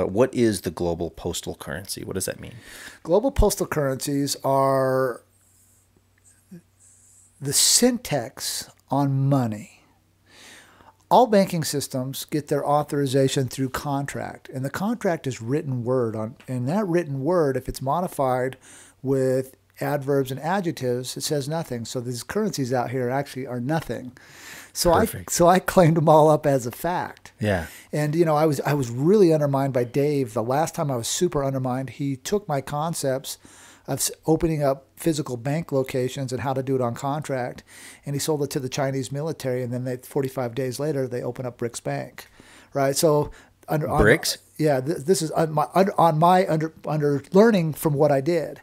What is the global postal currency? What does that mean? Global postal currencies are the syntax on money. All banking systems get their authorization through contract, and the contract is written word on. And that written word, if it's modified with adverbs and adjectives, it says nothing. So these currencies out here actually are nothing. So I claimed them all up as a fact. Yeah. And I was really undermined by Dave. The last time I was super undermined, he took my concepts of opening up physical bank locations and how to do it on contract, and he sold it to the Chinese military. And then 45 days later, they open up BRICS Bank, right? So BRICS? This is on my learning from what I did.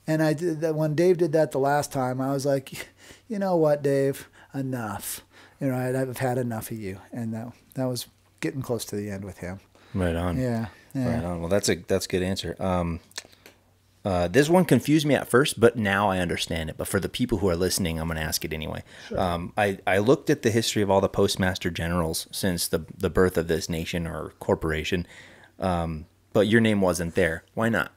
And I did that when Dave did that the last time. I was like, you know what, Dave, enough. I've had enough of you, and that was getting close to the end with him. Right on. Yeah. Right on. Well, that's a good answer. This one confused me at first, but now I understand it. But for the people who are listening, I'm going to ask it anyway. Sure. I looked at the history of all the postmaster-generals since the birth of this nation or corporation, but your name wasn't there. Why not?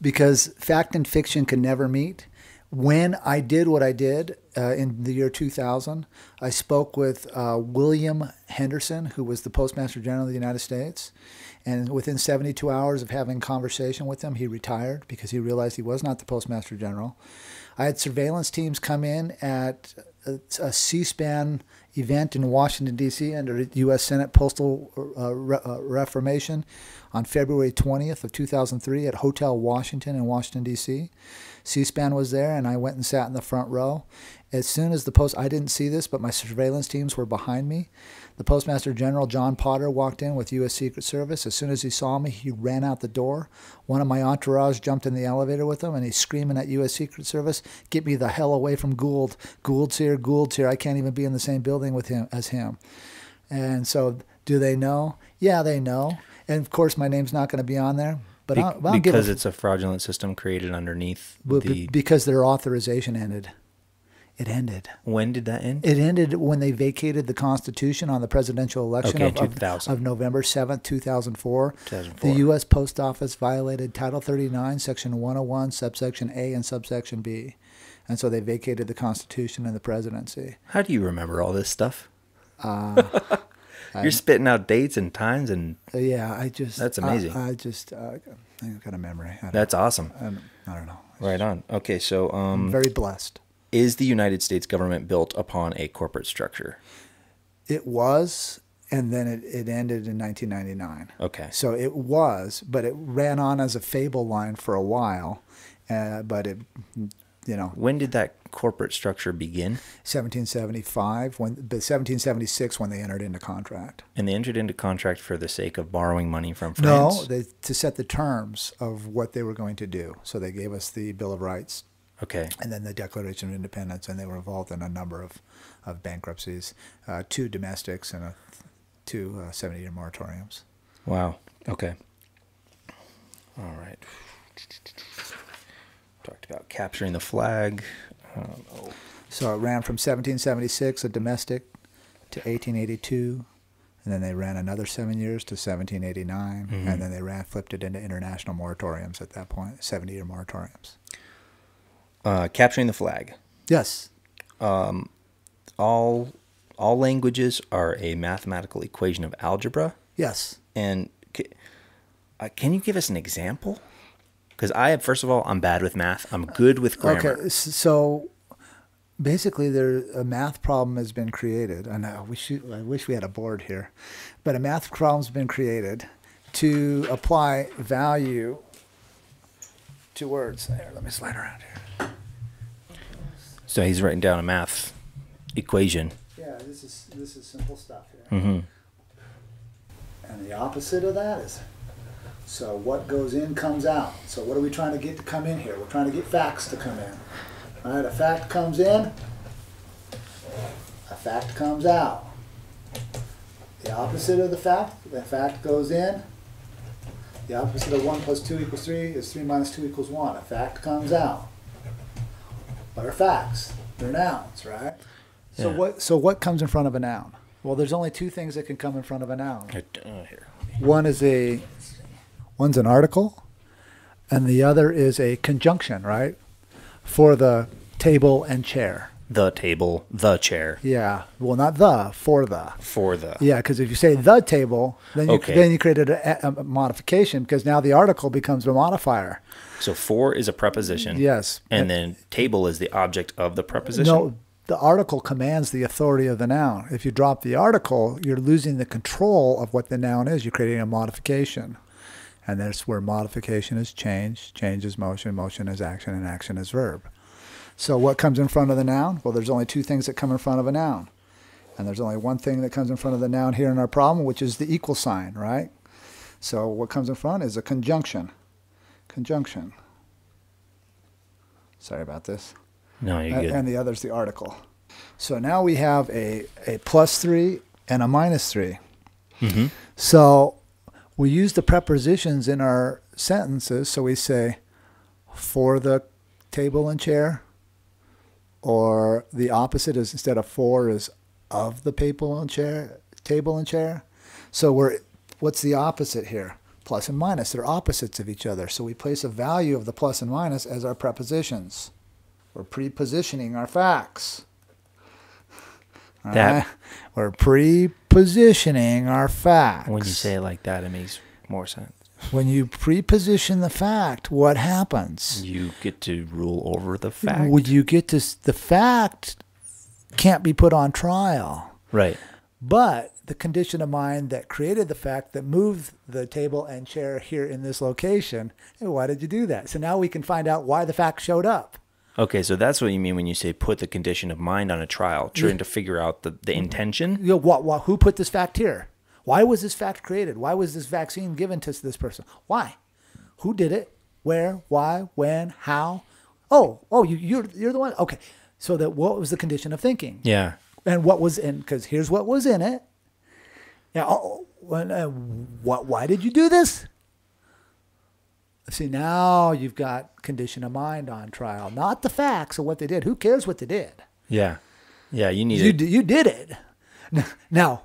Because fact and fiction can never meet. When I did what I did in the year 2000, I spoke with William Henderson, who was the Postmaster General of the United States. And within 72 hours of having a conversation with him, he retired because he realized he was not the Postmaster General. I had surveillance teams come in at a C-SPAN event in Washington, D.C. under U.S. Senate Postal Reformation on February 20th of 2003 at Hotel Washington in Washington, D.C. C-SPAN was there, and I went and sat in the front row. As soon as I didn't see this, but my surveillance teams were behind me. The Postmaster General, John Potter, walked in with U.S. Secret Service. As soon as he saw me, he ran out the door. One of my entourage jumped in the elevator with him, and he's screaming at U.S. Secret Service, "Get me the hell away from Gould. Gould's here, Gould's here. I can't even be in the same building with him as him." And so, do they know? Yeah, they know. And, of course, my name's not going to be on there. But because it's a fraudulent system created underneath because their authorization ended. It ended. When did that end? It ended when they vacated the Constitution on the presidential election of November 7th, 2004. The U.S. Post Office violated Title 39, Section 101, subsection A and subsection B. And so they vacated the Constitution and the presidency. How do you remember all this stuff? You're spitting out dates and times and that's amazing. I've got a memory. That's awesome. I don't know. Right on. Okay, so I'm very blessed. Is the United States government built upon a corporate structure? It was, and then it ended in 1999. Okay. So it was, but it ran on as a fable line for a while, but it, When did that corporate structure begin? 1775, 1776 when they entered into contract. And they entered into contract for the sake of borrowing money from France? No, to set the terms of what they were going to do. So they gave us the Bill of Rights. Okay. And then the Declaration of Independence, and they were involved in a number of bankruptcies, 2 domestics and 2 70-year moratoriums. Wow. Okay. All right. Talked about capturing the flag. So it ran from 1776, a domestic, to 1882, and then they ran another 7 years to 1789, and then they flipped it into international moratoriums at that point, 70-year moratoriums. Capturing the flag. Yes. All languages are a mathematical equation of algebra. Yes. And can you give us an example? Because first of all, I'm bad with math. I'm good with grammar. Okay, so basically, a math problem has been created. I wish we had a board here, but a math problem's been created to apply value to words. There, let me slide around here. So he's writing down a math equation. Yeah, this is simple stuff here. Mm-hmm. And the opposite of that is, so what goes in comes out. So what are we trying to get to come in here? We're trying to get facts to come in. All right, a fact comes in, a fact comes out. The opposite of the fact goes in. The opposite of 1 plus 2 equals 3 is 3 minus 2 equals 1. A fact comes out. What are facts? They're nouns, right? Yeah. So what comes in front of a noun? Well, there's only 2 things that can come in front of a noun. Here. One is a One's an article, and the other is a conjunction, right? For the table and chair. The table, the chair. Yeah. Well, not the, for the. For the. Yeah, because if you say the table, then you created a modification, because now the article becomes a modifier. So for is a preposition. Yes. And then table is the object of the preposition? No, the article commands the authority of the noun. If you drop the article, you're losing the control of what the noun is. You're creating a modification. And that's where modification is change, change is motion, motion is action, and action is verb. So what comes in front of the noun? Well, there's only two things that come in front of a noun. And there's only one thing that comes in front of the noun here in our problem, which is the equal sign, right? So what comes in front is a conjunction. Conjunction. Sorry about this. No, you're good. And the other's the article. So now we have a +3 and a -3. Mm-hmm. So we use the prepositions in our sentences. So we say for the table and chair, or the opposite is, instead of for, is of the table and chair. So what's the opposite here? Plus and minus. They're opposites of each other. So we place a value of the plus and minus as our prepositions. We're prepositioning our facts. All right? We're prepositioning our facts. When you say it like that, it makes more sense. When you preposition the fact, what happens? You get to rule over the fact. Would you get to the fact can't be put on trial. Right. But the condition of mind that created the fact that moved the table and chair here in this location, hey, why did you do that? So now we can find out why the fact showed up. Okay, so that's what you mean when you say put the condition of mind on a trial, trying to figure out the intention. You know, who put this fact here? Why was this fact created? Why was this vaccine given to this person? Why? Who did it? Where? Why? When? How? You're the one. Okay, so what was the condition of thinking? Yeah. And what was in? Because here's what was in it. Yeah. Why did you do this? See, now you've got condition of mind on trial, not the facts of what they did. Who cares what they did? Yeah. Yeah, you need You did it. Now,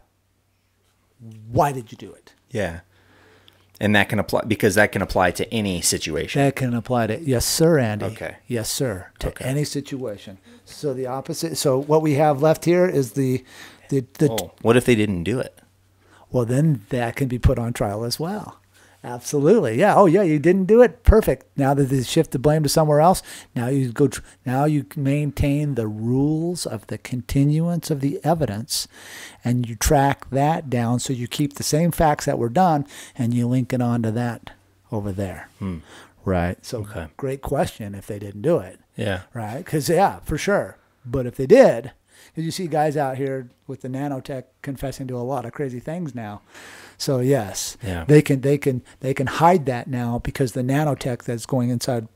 why did you do it? Yeah. And that can apply, because that can apply to any situation. That can apply to, yes, sir, Andy. Okay. Yes, sir, to any situation. So the opposite. So what we have left here is what if they didn't do it? Well, then that can be put on trial as well. Absolutely. Yeah. Oh, yeah. You didn't do it. Perfect. Now that they shift the blame to somewhere else, now you go. Now you maintain the rules of the continuance of the evidence, and you track that down. So you keep the same facts that were done, and you link it onto that over there. Right. So great question. If they didn't do it. Yeah. Right. Because for sure. But if they did, because you see guys out here with the nanotech confessing to a lot of crazy things now. So yes, they can hide that now, because the nanotech that's going inside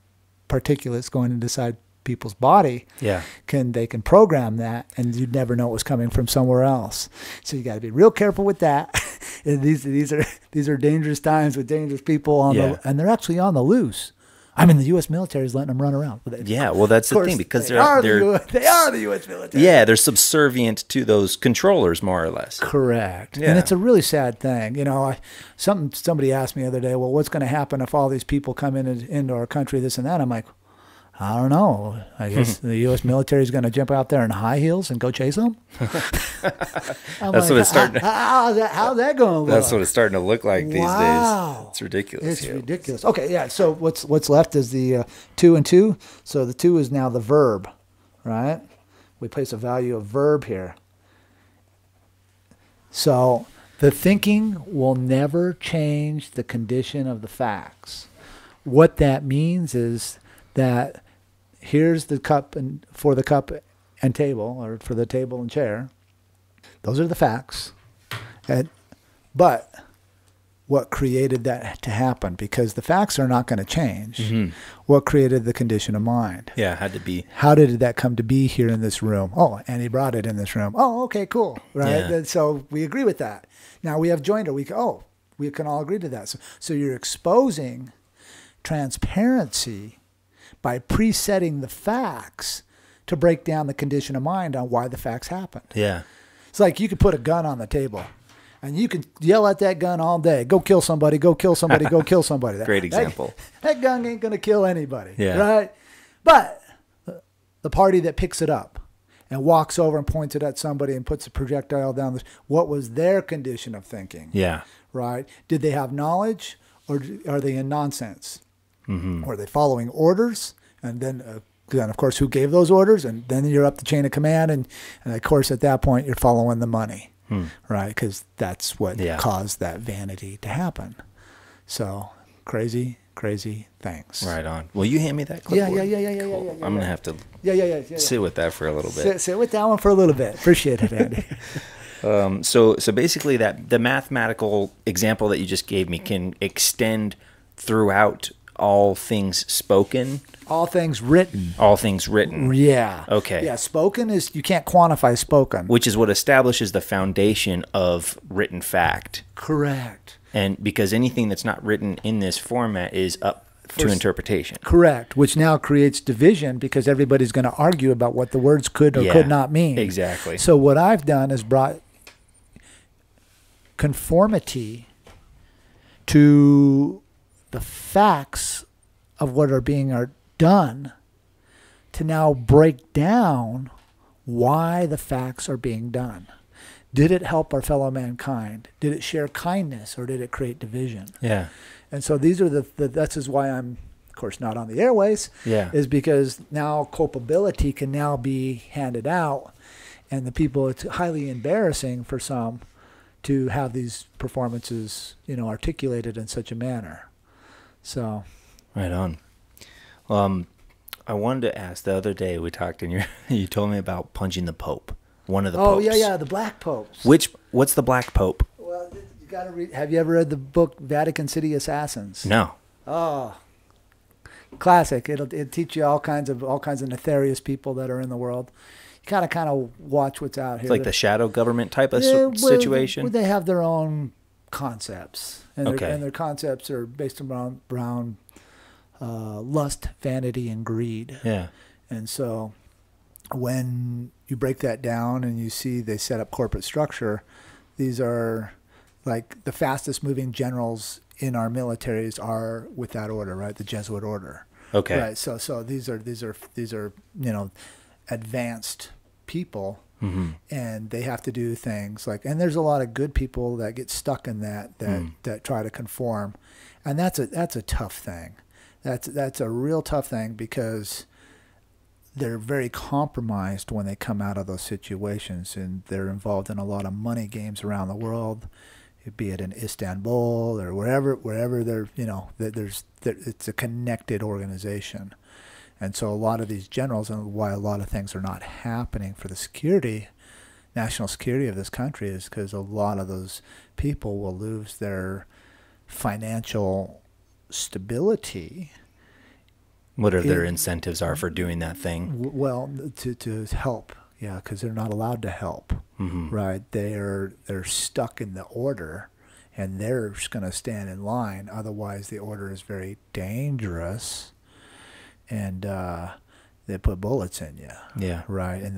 particulates going inside people's body. Yeah. They can program that, and you'd never know it was coming from somewhere else. So you got to be real careful with that. These are dangerous times with dangerous people and they're actually on the loose. I mean, the U.S. military is letting them run around. Yeah, well, that's the thing, because they are the U.S. military. Yeah, they're subservient to those controllers, more or less. Correct. Yeah. And it's a really sad thing. You know, somebody asked me the other day, well, what's going to happen if all these people come into our country, this and that? I'm like, I don't know. I guess the U.S. military is going to jump out there in high heels and go chase them. That's what it's starting. How's that going to look? That's what it's starting to look like these days. It's ridiculous. It's ridiculous. Okay, yeah. So what's left is the 2 and 2. So the 2 is now the verb, right? We place a value of verb here. So the thinking will never change the condition of the facts. What that means is that here's the cup and for the cup and table, or for the table and chair. Those are the facts. But what created that to happen? Because the facts are not going to change. Mm-hmm. What created the condition of mind? Yeah, had to be. How did that come to be here in this room? Oh, and he brought it in this room. Oh, okay, cool. Right? Yeah. So we agree with that. Now we have jointer. We can all agree to that. So you're exposing transparency by presetting the facts to break down the condition of mind on why the facts happened. Yeah. It's like you could put a gun on the table, And you can yell at that gun all day. Go kill somebody, go kill somebody, go kill somebody. Great example. That gun ain't going to kill anybody. Yeah. Right? But the party that picks it up and walks over and points it at somebody and puts a projectile down, what was their condition of thinking? Yeah. Right? Did they have knowledge, or are they in nonsense? Mm-hmm. Or are they following orders? And then, of course, who gave those orders? And then you're up the chain of command. And of course, at that point, you're following the money, right? Because that's what caused that vanity to happen. So crazy things. Right on. Will you hand me that clipboard? Yeah. Cool. I'm going to have to sit with that for a little bit. Sit with that one for a little bit. Appreciate it, Andy. So basically the mathematical example that you just gave me can extend throughout all things spoken. All things written. All things written. Yeah. Okay. Yeah, spoken is, you can't quantify spoken. Which is what establishes the foundation of written fact. Correct. And because anything that's not written in this format is up to interpretation. Correct. Which now creates division because everybody's going to argue about what the words could or could not mean. Exactly. So what I've done is brought conformity to the facts of what are being done to now break down why the facts are being done. Did it help our fellow mankind? Did it share kindness, or did it create division? Yeah. And so these are that's is why I'm, of course, not on the airways. Yeah. Is because now culpability can now be handed out, and the people, it's highly embarrassing for some to have these performances, articulated in such a manner. So. Right on. I wanted to ask, the other day we talked and you told me about punching the Pope, one of the popes. Oh yeah, the Black Popes. What's the Black Pope? Well, you got to read. Have you ever read the book Vatican City Assassins? No. Oh, classic. It'll teach you all kinds of nefarious people that are in the world. You gotta kind of watch what's out here. It's like the shadow government type of situation. Where they have their own concepts, and Okay. their concepts are based around lust, vanity, and greed. Yeah. And so when you break that down and you see they set up corporate structure, these are like the fastest moving generals in our militaries are with that order, right? The Jesuit order. Okay. Right. So these are advanced people, and they have to do things like, and there's a lot of good people that get stuck in that try to conform, and that's a tough thing. That's a real tough thing because they're very compromised when they come out of those situations, and they're involved in a lot of money games around the world, be it in Istanbul or wherever they're, it's a connected organization. And so a lot of these generals, and why a lot of things are not happening for the national security of this country, is because a lot of those people will lose their financial stability. What are their incentives are for doing that thing? Well, to help, because they're not allowed to help, right? They're stuck in the order, and they're just going to stand in line. Otherwise, the order is very dangerous, and they put bullets in you. Yeah, right. And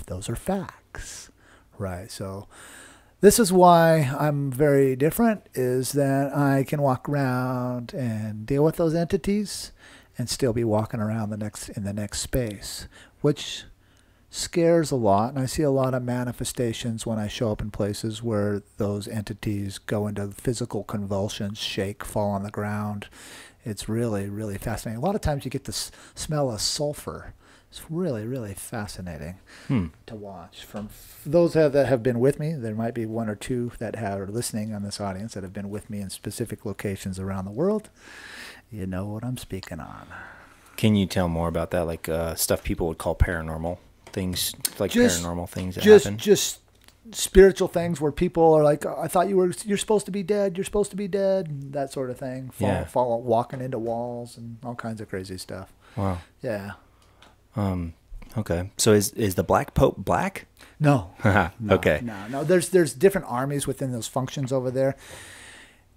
those are facts, right? So. This is why I'm very different, is that I can walk around and deal with those entities and still be walking around in the next space, which scares a lot. And I see a lot of manifestations when I show up in places where those entities go into physical convulsions, shake, fall on the ground. It's really, really fascinating. A lot of times you get the smell of sulfur. It's really, really fascinating to watch. From those that have been with me, there might be one or two that are listening on this audience that have been with me in specific locations around the world. You know what I'm speaking on. Can you tell more about that? Like stuff people would call paranormal things, like paranormal things that happen? Just spiritual things where people are like, I thought you're supposed to be dead. You're supposed to be dead. That sort of thing. Walking into walls and all kinds of crazy stuff. Wow. Yeah. Okay. So is the Black Pope black? No. Okay. No. There's different armies within those functions over there.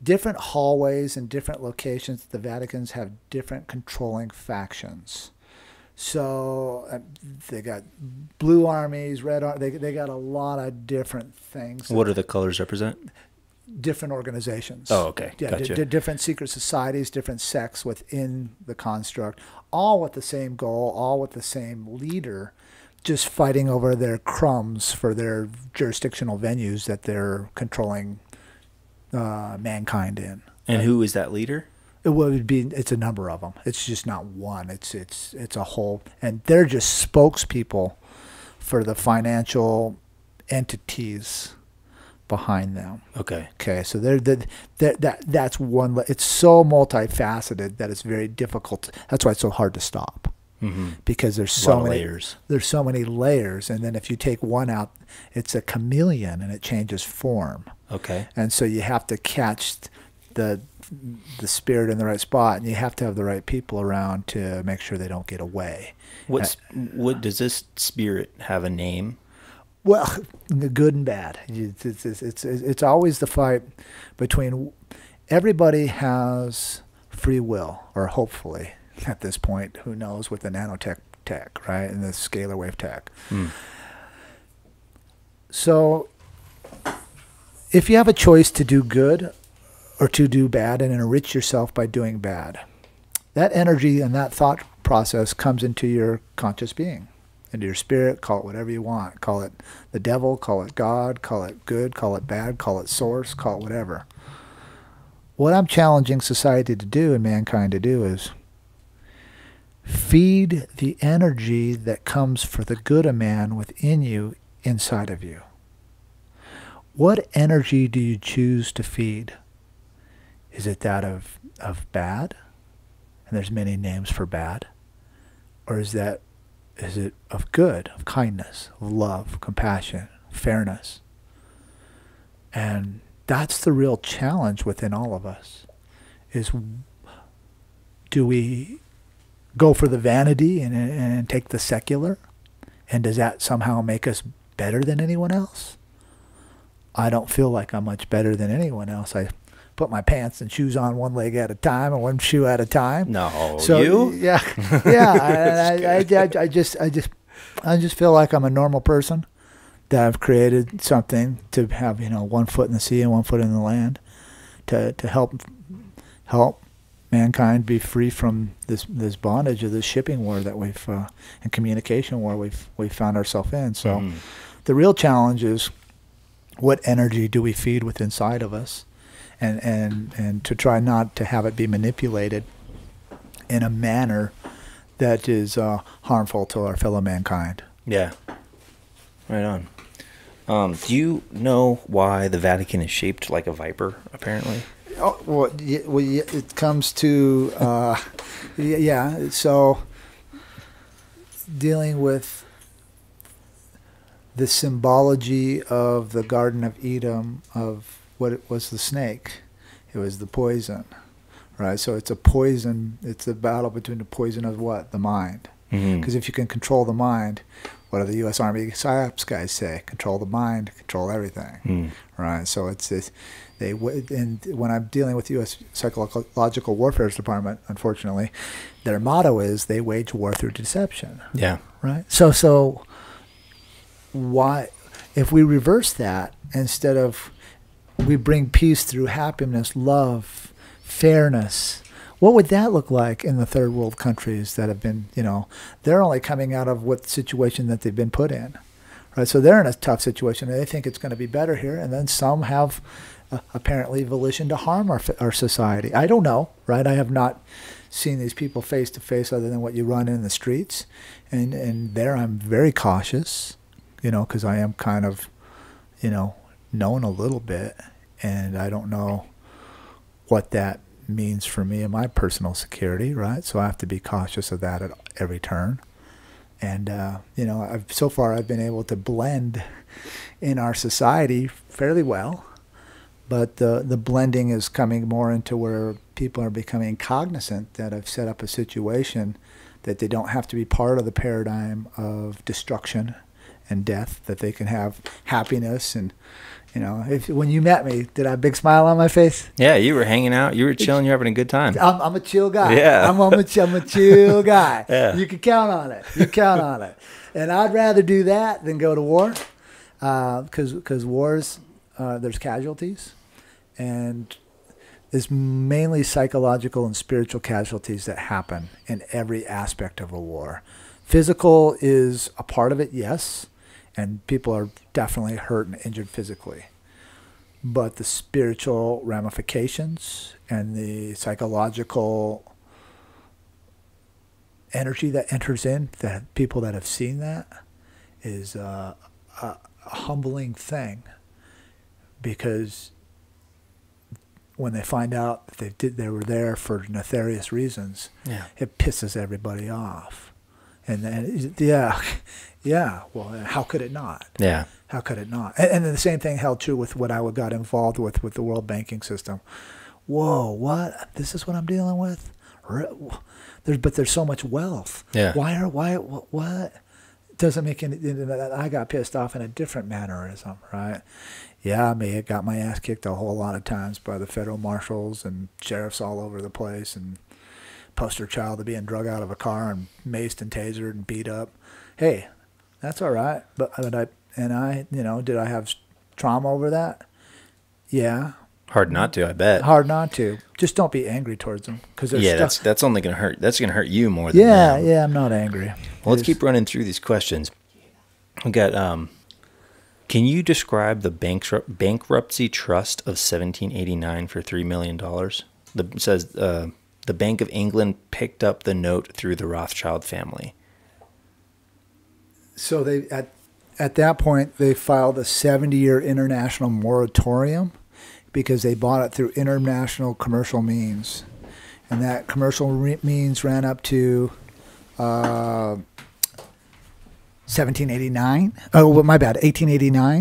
Different hallways and different locations. The Vaticans have different controlling factions. So they got blue armies, red they got a lot of different things. What do the colors represent? Different organizations. Oh, okay. Yeah, Gotcha. different secret societies, different sects within the construct, all with the same goal, all with the same leader, just fighting over their crumbs for their jurisdictional venues that they're controlling mankind in. And who is that leader? It's a number of them. It's just not one. It's a whole, and they're just spokespeople for the financial entities behind them. Okay. Okay, so that's one. It's so multifaceted that it's very difficult. That's why it's so hard to stop, because there's so many layers. There's so many layers, and then if you take one out, it's a chameleon and it changes form. Okay. And so you have to catch the spirit in the right spot, and you have to have the right people around to make sure they don't get away. What does this spirit have a name? Well, the good and bad. It's always the fight between. Everybody has free will, or hopefully at this point, who knows, with the nanotech tech, right, and the scalar wave tech. So if you have a choice to do good or to do bad and enrich yourself by doing bad, that energy and that thought process comes into your conscious being, into your spirit. Call it whatever you want. Call it the devil, call it God, call it good, call it bad, call it source, call it whatever. What I'm challenging society to do and mankind to do is feed the energy that comes for the good of man within you, inside of you. What energy do you choose to feed? Is it that of bad? And there's many names for bad. Or is it of good, of kindness, of love, compassion, fairness? And that's the real challenge within all of us, is do we go for the vanity and take the secular? And does that somehow make us better than anyone else? I don't feel like I'm much better than anyone else. I put my pants and shoes on one leg at a time and one shoe at a time. No, so, you? Yeah, yeah. I just feel like I'm a normal person, that I've created something to have, 1 foot in the sea and 1 foot in the land, to help mankind be free from this bondage of this shipping war that we've and communication war we've found ourselves in. So the real challenge is, what energy do we feed with inside of us, and to try not to have it be manipulated in a manner that is harmful to our fellow mankind. Yeah. Right on. Do you know why the Vatican is shaped like a viper, apparently? Oh, well, it comes to, so dealing with the symbology of the Garden of Eden, of what it was, the snake. It was the poison, right? So it's a poison. It's a battle between the poison of what? The mind. Because if you can control the mind, what do the U.S. Army PSYOPs guys say? Control the mind, control everything, right? So and when I'm dealing with the U.S. Psychological Warfare Department, unfortunately, their motto is they wage war through deception. Yeah. Right? So why, if we reverse that, instead of we bring peace through happiness, love, fairness, what would that look like in the third world countries that have been, they're only coming out of what situation that they've been put in, right? So they're in a tough situation, and they think it's going to be better here, and then some have apparently volition to harm our society. I don't know, right? I have not seen these people face to face other than what you run in the streets, and there I'm very cautious, because I am kind of, known a little bit, and I don't know what that means for me and my personal security, right? So I have to be cautious of that at every turn. And so far I've been able to blend in our society fairly well, but the blending is coming more into where people are becoming cognizant that I've set up a situation that they don't have to be part of the paradigm of destruction and death, that they can have happiness. And, when you met me, did I have a big smile on my face? Yeah, you were hanging out. You were chilling. You're having a good time. I'm a chill guy. Yeah. I'm a chill guy. Yeah. You can count on it. And I'd rather do that than go to war, because wars, there's casualties, and it's mainly psychological and spiritual casualties that happen in every aspect of a war. Physical is a part of it, yes, and people are definitely hurt and injured physically. But the spiritual ramifications and the psychological energy that enters in, that people that have seen that, is a humbling thing, because when they find out that they were there for nefarious reasons, it pisses everybody off. And then, well, how could it not? Yeah. How could it not? And then the same thing held true with what I got involved with the world banking system. Whoa, what? This is what I'm dealing with? But there's so much wealth. Yeah. What? Doesn't make any. I got pissed off in a different mannerism, right? Yeah, I may have got my ass kicked a whole lot of times by the federal marshals and sheriffs all over the place, and poster child of being drug out of a car and maced and tasered and beat up. Hey, that's all right. But I did I have trauma over that? Yeah. Hard not to, I bet. Hard not to. Just don't be angry towards them, because that's only gonna hurt. That's gonna hurt you more than them. Yeah. I'm not angry. Well, let's keep running through these questions. We got. Can you describe the bankruptcy trust of 1789 for $3 million? It says the Bank of England picked up the note through the Rothschild family. So they at that point they filed a 70-year international moratorium, because they bought it through international commercial means, and that commercial means ran up to 1889.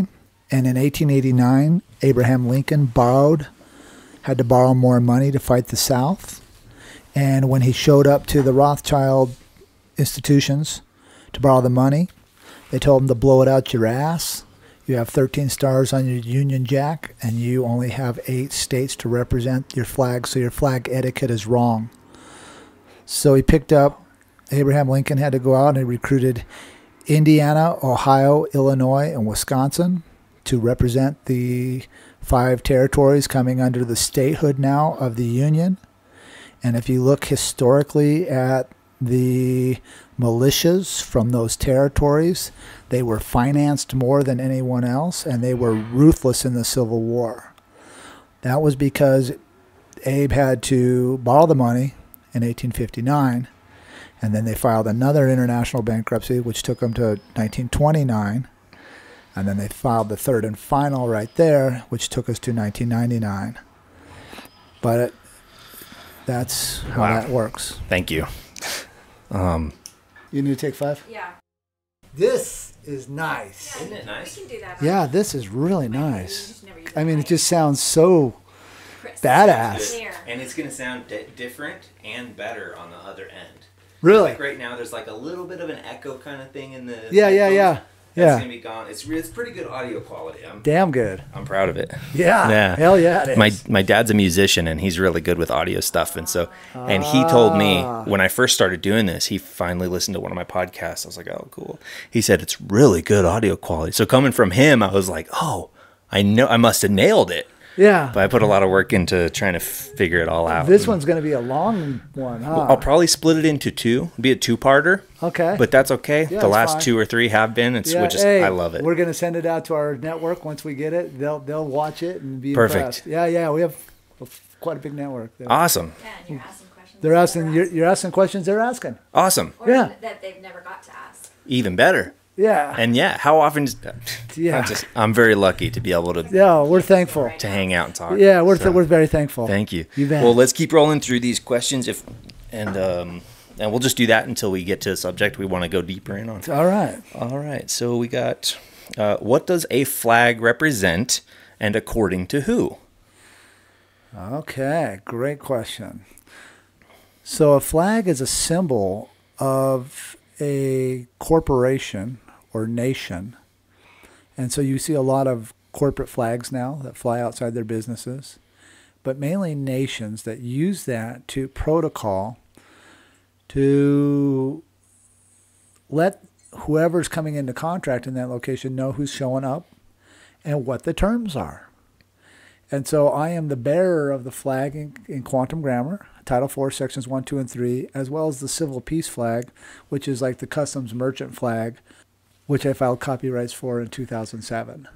And in 1889, Abraham Lincoln had to borrow more money to fight the South. And when he showed up to the Rothschild institutions to borrow the money, they told him to blow it out your ass. You have 13 stars on your Union Jack, and you only have 8 states to represent your flag, so your flag etiquette is wrong. So Abraham Lincoln had to go out and he recruited Indiana, Ohio, Illinois, and Wisconsin to represent the 5 territories coming under the statehood now of the Union. And if you look historically at the militias from those territories, they were financed more than anyone else, and they were ruthless in the Civil War. That was because Abe had to borrow the money in 1859, and then they filed another international bankruptcy, which took them to 1929, and then they filed the third and final right there, which took us to 1999. But that's how that works. Thank you. You need to take 5? Yeah. This is nice. Yeah, Isn't it nice? We can do that. Yeah, this is really nice. Nice. I mean, it just sounds so Crisp. badass. Clear. And it's gonna sound different and better on the other end. Really? Like right now, there's like a little bit of an echo kind of thing in the Yeah. That's gonna be gone. It's pretty good audio quality. Damn good. I'm proud of it. Yeah. Hell yeah, it is. My dad's a musician, and he's really good with audio stuff, and he told me when I first started doing this, he finally listened to one of my podcasts. I was like, oh, cool. He said it's really good audio quality. So coming from him, I was like, oh, I know I must have nailed it. Yeah. But I put a lot of work into trying to figure it all out. This one's going to be a long one, huh? I'll probably split it into 2. It'll be a 2-parter. Okay. But that's okay. Yeah, the last fine. 2 or 3 have been. I love it. We're going to send it out to our network once we get it. They'll watch it and be Perfect. impressed. Yeah. We have quite a big network there. Awesome. Yeah, and you're asking questions. They're asking. You're asking questions. They're asking. Awesome. Or Yeah. that they've never got to ask. Even better. Yeah. And how often? Yeah. I'm very lucky to be able to Yeah, we're thankful. to hang out and talk. Yeah, we're So, very thankful. Thank you. You bet. Well, let's keep rolling through these questions and we'll just do that until we get to the subject we want to go deeper in on. All right. All right. So we got what does a flag represent, and according to who? Okay, great question. So a flag is a symbol of a corporation or nation And so you see a lot of corporate flags now that fly outside their businesses, but mainly nations that use that to protocol to let whoever's coming into contract in that location know who's showing up and what the terms are. And so I am the bearer of the flag in quantum grammar, Title IV, Sections 1, 2, and 3, as well as the civil peace flag, which is like the customs merchant flag, which I filed copyrights for in 2007.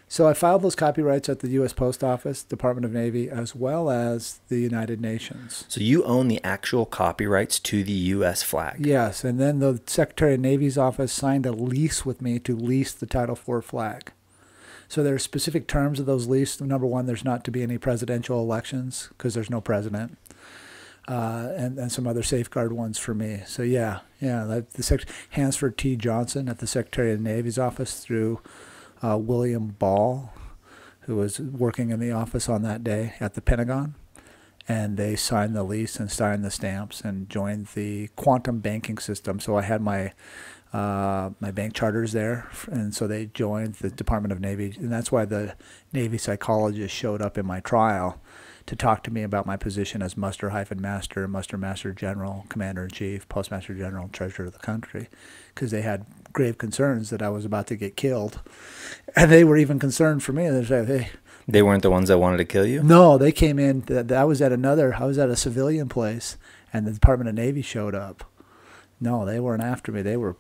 So I filed those copyrights at the U.S. Post Office, Department of Navy, as well as the United Nations. So you own the actual copyrights to the U.S. flag? Yes, and then the Secretary of Navy's office signed a lease with me to lease the Title IV flag. So there are specific terms of those leases. Number one, there's not to be any presidential elections because there's no president, and some other safeguard ones for me. So the Hansford T. Johnson at the Secretary of the Navy's office through William Ball, who was working in the office on that day at the Pentagon, and they signed the lease and signed the stamps and joined the quantum banking system. So I had my bank charters there, and so they joined the Department of Navy, and that's why the Navy psychologist showed up in my trial to talk to me about my position as Muster-Master, Muster-Master-General, Commander-in-Chief, Postmaster-General, Treasurer of the country, because they had grave concerns that I was about to get killed, and they were even concerned for me. They said, "Hey." They weren't the ones that wanted to kill you? No, they came in. I was at a civilian place, and the Department of Navy showed up. No, they weren't after me. They were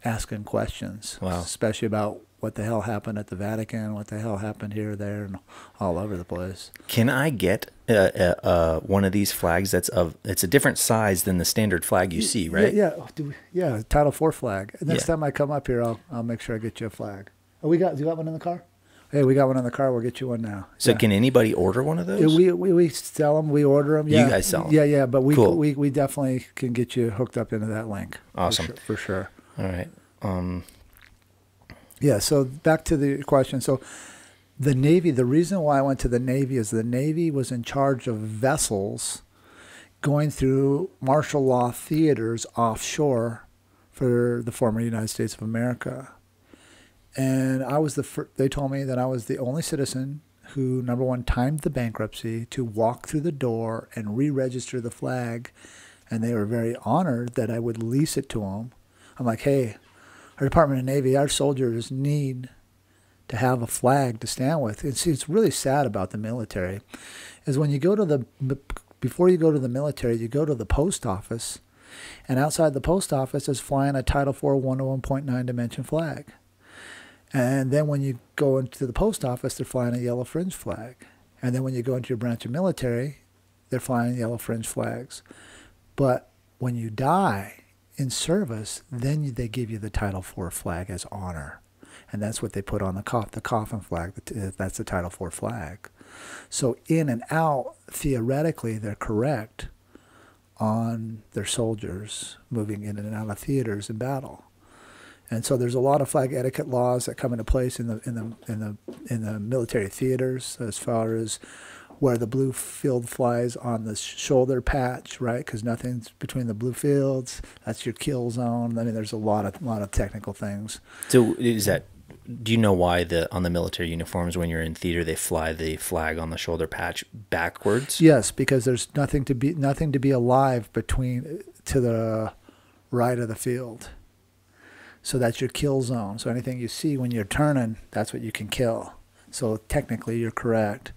asking questions, wow, especially about what the hell happened at the Vatican, what the hell happened here, there, and all over the place. Can I get one of these flags it's a different size than the standard flag you see, right? Yeah, Title IV flag. Next time I come up here, I'll make sure I get you a flag. Oh, you got one in the car? Hey, we got one in the car. We'll get you one now. So can anybody order one of those? We sell them. We order them. Yeah. You guys sell them? Yeah. But cool. we definitely can get you hooked up into that link. Awesome. For sure. All right. Yeah, so back to the question. So the Navy, the reason why I went to the Navy is the Navy was in charge of vessels going through martial law theaters offshore for the former United States of America. And I was they told me that I was the only citizen who, number one, timed the bankruptcy to walk through the door and re-register the flag. And they were very honored that I would lease it to them. I'm like, hey, our Department of Navy, our soldiers need to have a flag to stand with. And see, it's really sad about the military is when you go to before you go to the military, you go to the post office, and outside the post office is flying a Title IV 101.9 dimension flag. And then when you go into the post office, they're flying a yellow fringe flag. And then when you go into your branch of military, they're flying yellow fringe flags. But when you die in service, then they give you the Title IV flag as honor. And that's what they put on the coffin flag. That's the Title IV flag. So in and out, theoretically, they're correct on their soldiers moving in and out of theaters in battle. And so there's a lot of flag etiquette laws that come into place in the military theaters as far as where the blue field flies on the shoulder patch, right? Because nothing's between the blue fields. That's your kill zone. I mean, there's a lot of technical things. So do you know why on the military uniforms when you're in theater they fly the flag on the shoulder patch backwards? Yes, because there's nothing to be alive to the right of the field. So that's your kill zone. So anything you see when you're turning, that's what you can kill. So technically you're correct.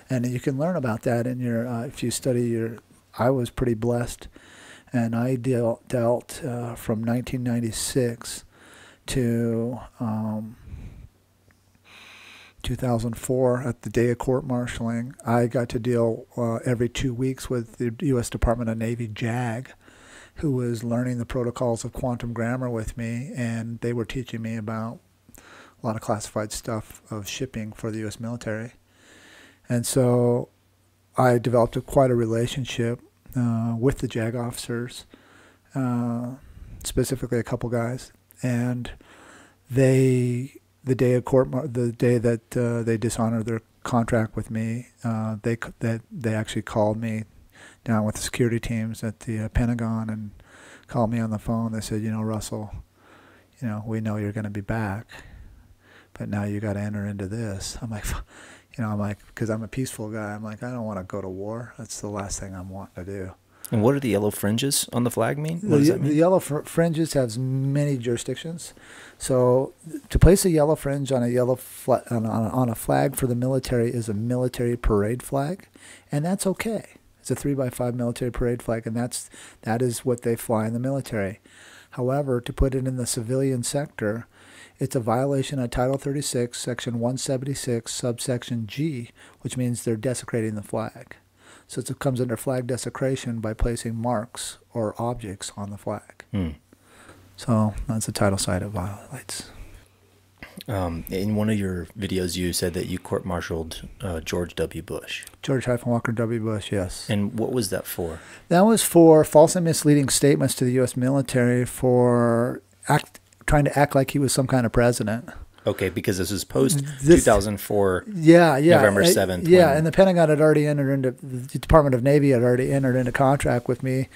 And you can learn about that in your, if you study I was pretty blessed. And I dealt from 1996 to 2004 at the day of court martialing. I got to deal every 2 weeks with the U.S. Department of Navy JAG, who was learning the protocols of quantum grammar with me, and they were teaching me about a lot of classified stuff of shipping for the U.S. military. And so I developed quite a relationship with the JAG officers, specifically a couple guys. And the day that they dishonored their contract with me, they actually called me down with the security teams at the Pentagon and called me on the phone. They said, Russell, we know you're going to be back, but now you got to enter into this. I'm like, because I'm a peaceful guy. I'm like, I don't want to go to war. That's the last thing I'm wanting to do. And what do the yellow fringes on the flag mean? What does that mean? The yellow fringes has many jurisdictions. So to place a yellow fringe on a on a flag for the military is a military parade flag, and that's okay. It's a 3x5 military parade flag, and that is what they fly in the military. However, to put it in the civilian sector, it's a violation of Title 36, Section 176, subsection G, which means they're desecrating the flag. So it comes under flag desecration by placing marks or objects on the flag. So that's the title side it violates. In one of your videos, you said that you court-martialed George W. Bush. George Walker W. Bush, yes. And what was that for? That was for false and misleading statements to the U.S. military for trying to act like he was some kind of president. Okay, because this is post-2004, yeah, November 7th. Yeah, and the Pentagon had already entered into, the Department of Navy had already entered into contract with me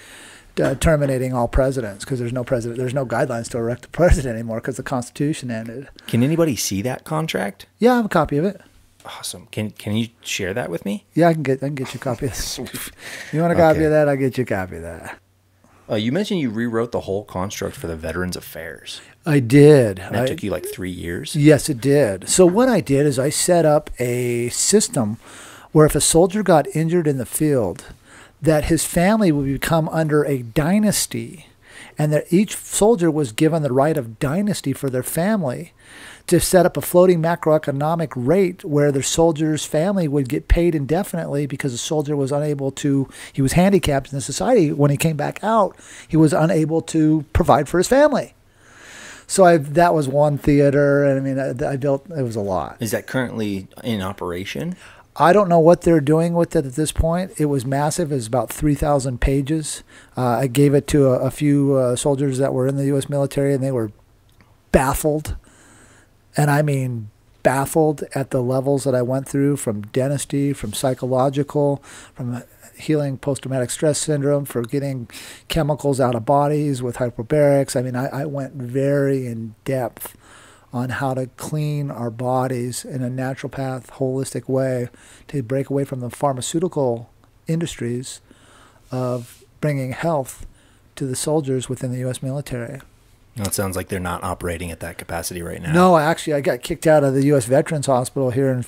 terminating all presidents because there's no guidelines to elect the president anymore because the Constitution ended. Can anybody see that contract? Yeah, I have a copy of it. Awesome. Can you share that with me? Yeah, I can get you a copy of this. You want a copy of that? I'll get you a copy of that. You mentioned you rewrote the whole construct for the Veterans Affairs. I did. And that took you like 3 years? Yes, it did. So what I did is I set up a system where if a soldier got injured in the field, that his family would become under a dynasty, and that each soldier was given the right of dynasty for their family to set up a floating macroeconomic rate where the soldier's family would get paid indefinitely because the soldier was he was handicapped in the society. When he came back out, he was unable to provide for his family. So that was one theater, and I mean, I built, it was a lot. Is that currently in operation? I don't know what they're doing with it at this point. It was massive. It was about 3,000 pages. I gave it to a few soldiers that were in the U.S. military, and they were baffled. And I mean baffled at the levels that I went through, from dentistry, from psychological, from healing post-traumatic stress syndrome, for getting chemicals out of bodies with hyperbarics. I mean, I went very in depth on how to clean our bodies in a naturopath, holistic way to break away from the pharmaceutical industries of bringing health to the soldiers within the U.S. military. No, it sounds like they're not operating at that capacity right now. No, actually, I got kicked out of the U.S. Veterans Hospital here in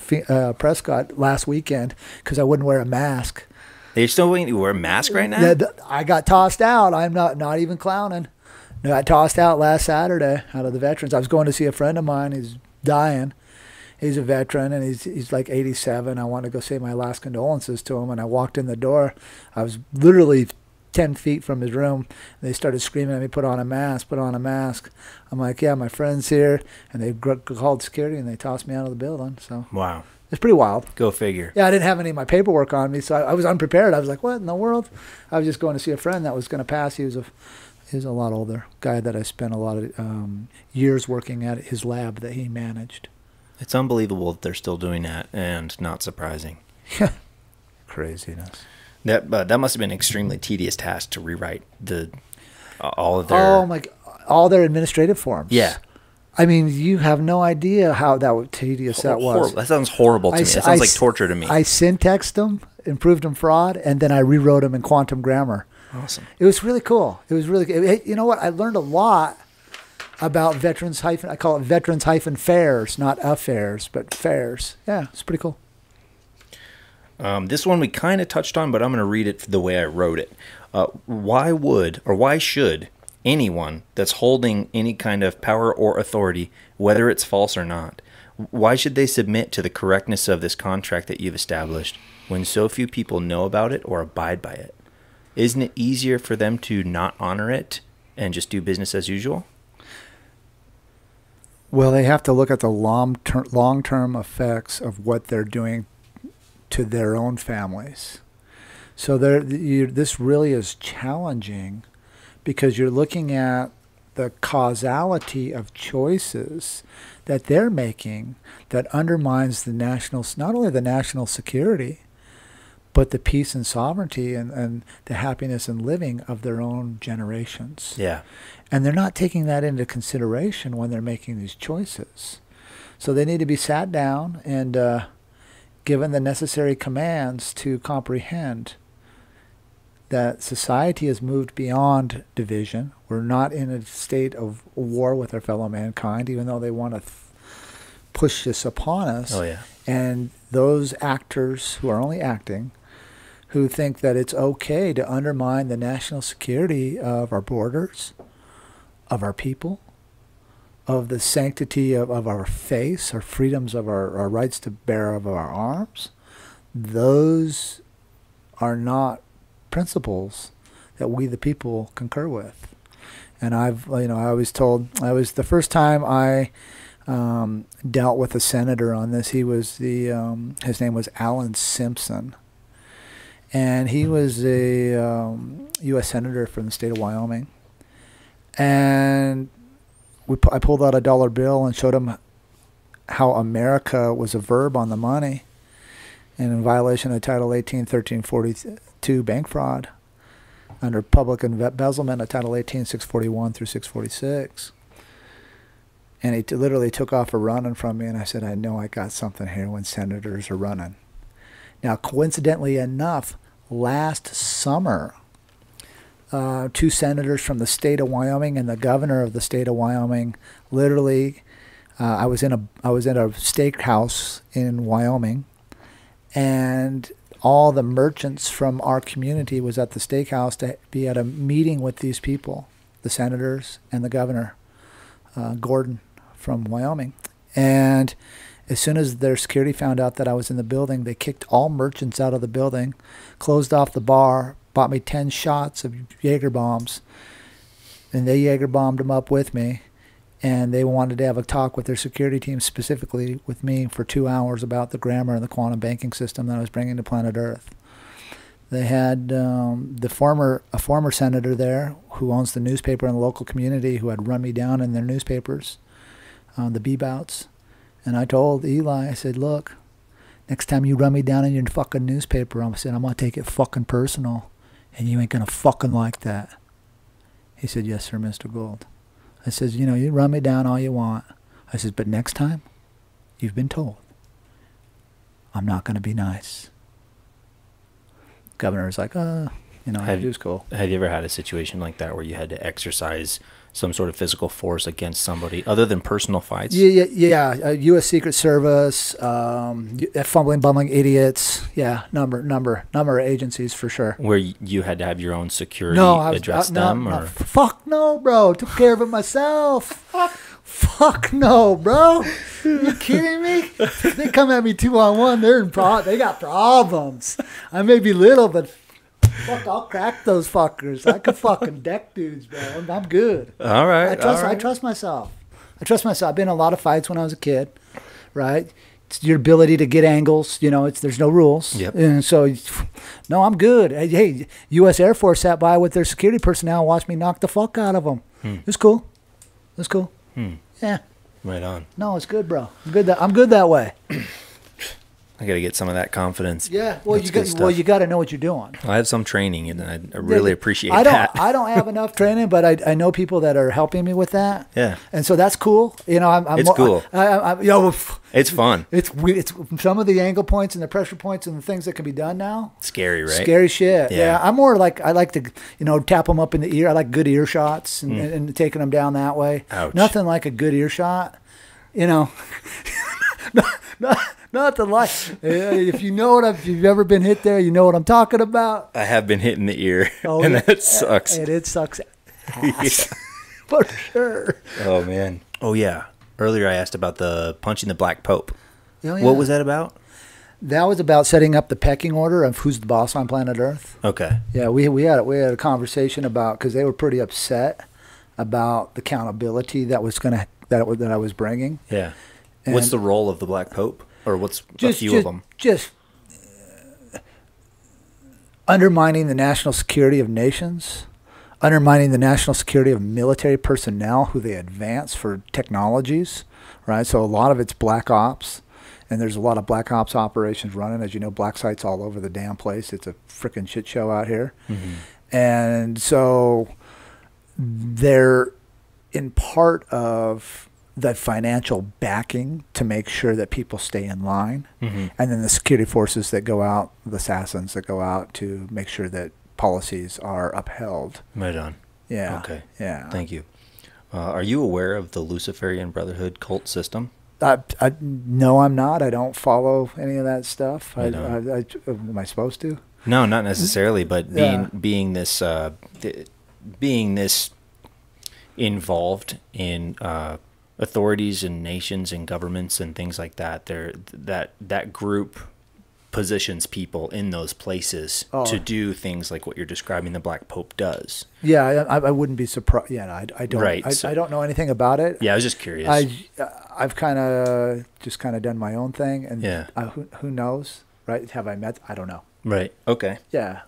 Prescott last weekend because I wouldn't wear a mask. They're still waiting to wear a mask right now? I got tossed out. I'm not even clowning. No, I tossed out last Saturday out of the veterans. I was going to see a friend of mine. He's dying. He's a veteran, and he's like 87. I wanted to go say my last condolences to him, and I walked in the door. I was literally 10 feet from his room. They started screaming at me, put on a mask, put on a mask. I'm like, yeah, my friend's here. And they called security, and they tossed me out of the building. So wow. It's pretty wild. Go figure. Yeah, I didn't have any of my paperwork on me, so I was unprepared. I was like, what in the world? I was just going to see a friend that was going to pass. He was a lot older guy that I spent a lot of years working at his lab that he managed. It's unbelievable that they're still doing that, and not surprising. Yeah, craziness. That must have been an extremely tedious task to rewrite all of their all their administrative forms. Yeah, I mean, you have no idea how tedious that was. Horrible. That sounds horrible to me. That sounds like torture to me. I syntaxed them, improved them fraud, and then I rewrote them in quantum grammar. Awesome. It was really cool. It was really. You know what? I learned a lot about veterans I call it veterans-fairs, not affairs, but fairs. Yeah, it's pretty cool. This one we kind of touched on, but I'm going to read it the way I wrote it. Why should anyone that's holding any kind of power or authority, whether it's false or not, why should they submit to the correctness of this contract that you've established when so few people know about it or abide by it? Isn't it easier for them to not honor it and just do business as usual? Well, they have to look at the long-term effects of what they're doing to their own families. So this really is challenging because you're looking at the causality of choices that they're making that undermines not only the national security, but the peace and sovereignty and the happiness and living of their own generations. Yeah. And they're not taking that into consideration when they're making these choices. So they need to be sat down and given the necessary commands to comprehend that society has moved beyond division. We're not in a state of war with our fellow mankind, even though they want to push this upon us. Oh, yeah. And those actors who are only acting, who think that it's okay to undermine the national security of our borders, of our people, of the sanctity of our faith, our freedoms of our rights to bear of our arms, those are not principles that we the people concur with. And I was told, the first time I dealt with a senator on this, his name was Alan Simpson. And he was a U.S. senator from the state of Wyoming. And I pulled out a dollar bill and showed him how America was a verb on the money and in violation of Title 18, 1342 bank fraud under public embezzlement of Title 18, 641 through 646. And he literally took off a running from me, and I said, I know I got something here when senators are running. Now, coincidentally enough, last summer, 2 senators from the state of Wyoming and the governor of the state of Wyoming, literally, I was in a steakhouse in Wyoming, and all the merchants from our community was at the steakhouse to be at a meeting with these people, the senators and the governor, Gordon from Wyoming. And as soon as their security found out that I was in the building, they kicked all merchants out of the building, closed off the bar, bought me 10 shots of Jaeger bombs, and they Jaeger bombed them up with me. And they wanted to have a talk with their security team, specifically with me, for 2 hours about the grammar and the quantum banking system that I was bringing to planet Earth. They had a former senator there who owns the newspaper in the local community who had run me down in their newspapers, the B-Bouts. And I told Eli, I said, look, next time you run me down in your fucking newspaper, I'm going to take it fucking personal, and you ain't going to fucking like that. He said, yes, sir, Mr. Gould. I says, you run me down all you want. I says, but next time, you've been told, I'm not going to be nice. Governor was like, he was cool. Have you ever had a situation like that where you had to exercise some sort of physical force against somebody other than personal fights? Yeah. U.S. Secret Service, fumbling, bumbling idiots. Yeah, number of agencies for sure. Where you had to have your own security address them? No, fuck no, bro. Took care of it myself. Fuck no, bro. You kidding me? They come at me 2-on-1. They got problems. I may be little, but fuck, I'll crack those fuckers. I could fucking deck dudes, bro. I'm good. All right. I trust myself. I've been in a lot of fights when I was a kid, right? It's your ability to get angles. There's no rules. Yep. And so, no, I'm good. Hey, U.S. Air Force sat by with their security personnel and watched me knock the fuck out of them. It was cool. Yeah. Right on. No, it's good, bro. I'm good that way. I got to get some of that confidence. Yeah, well, you got to know what you're doing. I have some training, and I really appreciate that. I don't have enough training, but I know people that are helping me with that. Yeah, and so that's cool. It's cool. It's fun. It's some of the angle points and the pressure points and the things that can be done now. Scary, right? Scary shit. Yeah, I'm more like I like to tap them up in the ear. I like good ear shots and taking them down that way. Ouch. Nothing like a good ear shot. Nothing like if you've ever been hit there, you know what I'm talking about. I have been hit in the ear, and that sucks. And it sucks ass. For sure. Oh, man. Oh, yeah. Earlier I asked about the punching the Black Pope. Oh, yeah. What was that about? That was about setting up the pecking order of who's the boss on planet Earth. Okay. Yeah, we had a conversation about, because they were pretty upset about the accountability that I was bringing. Yeah. And what's the role of the Black Pope? Or what's a few of them? Just undermining the national security of nations, undermining the national security of military personnel who they advance for technologies, right? So a lot of it's black ops, and there's a lot of black ops operations running. As you know, black sites all over the damn place. It's a freaking shit show out here. Mm-hmm. And so they're in part of the financial backing to make sure that people stay in line, Mm-hmm. and then the security forces that go out, the assassins that go out to make sure that policies are upheld. Right on. Yeah. Okay. Yeah. Thank you. Are you aware of the Luciferian Brotherhood cult system? No, I'm not. I don't follow any of that stuff. Right on. Am I supposed to? No, not necessarily, but Yeah. being this involved in authorities and nations and governments and things like that, that group positions people in those places to do things like what you're describing the Black Pope does. Yeah, I wouldn't be surprised. Yeah, I don't. Right, I don't know anything about it. Yeah, I was just curious. I've kind of done my own thing, and Yeah. Who knows, right? Have I met? I don't know. Right. Okay. Yeah.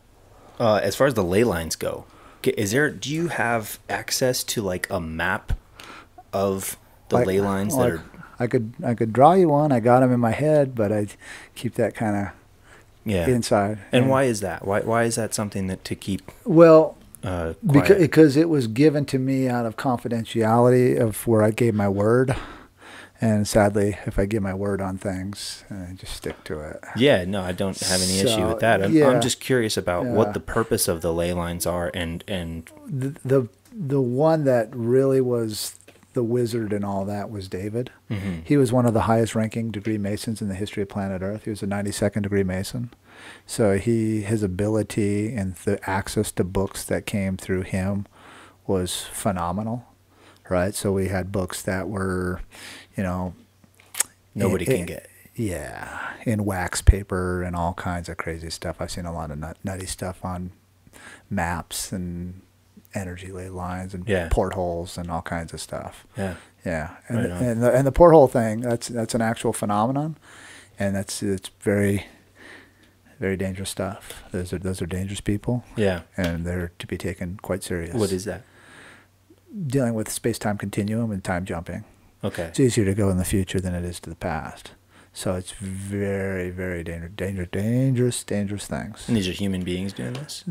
As far as the ley lines go, do you have access to like a map of the ley lines that are? I could draw you one. I got them in my head, but I keep that kind of inside. And why is that? Why is that something that to keep? Well, quiet? because it was given to me out of confidentiality of where I gave my word. And sadly, if I give my word on things, I just stick to it. Yeah, no, I don't have any issue with that. I'm just curious about what the purpose of the ley lines are, and the one that really was the wizard and all that was David. Mm-hmm. He was one of the highest ranking degree Masons in the history of planet Earth. He was a 92nd degree Mason. So his ability and the access to books that came through him was phenomenal, right? So we had books that were, nobody can get. Yeah, in wax paper and all kinds of crazy stuff. I've seen a lot of nutty stuff on maps and energy ley lines and portholes and all kinds of stuff. Yeah. Yeah. Right And the porthole thing, that's an actual phenomenon, and it's very, very dangerous stuff. Those are dangerous people. Yeah. And they're to be taken quite serious. What is that? Dealing with space-time continuum and time jumping. Okay. It's easier to go in the future than it is to the past. So it's very, very dangerous things. And these are human beings doing this?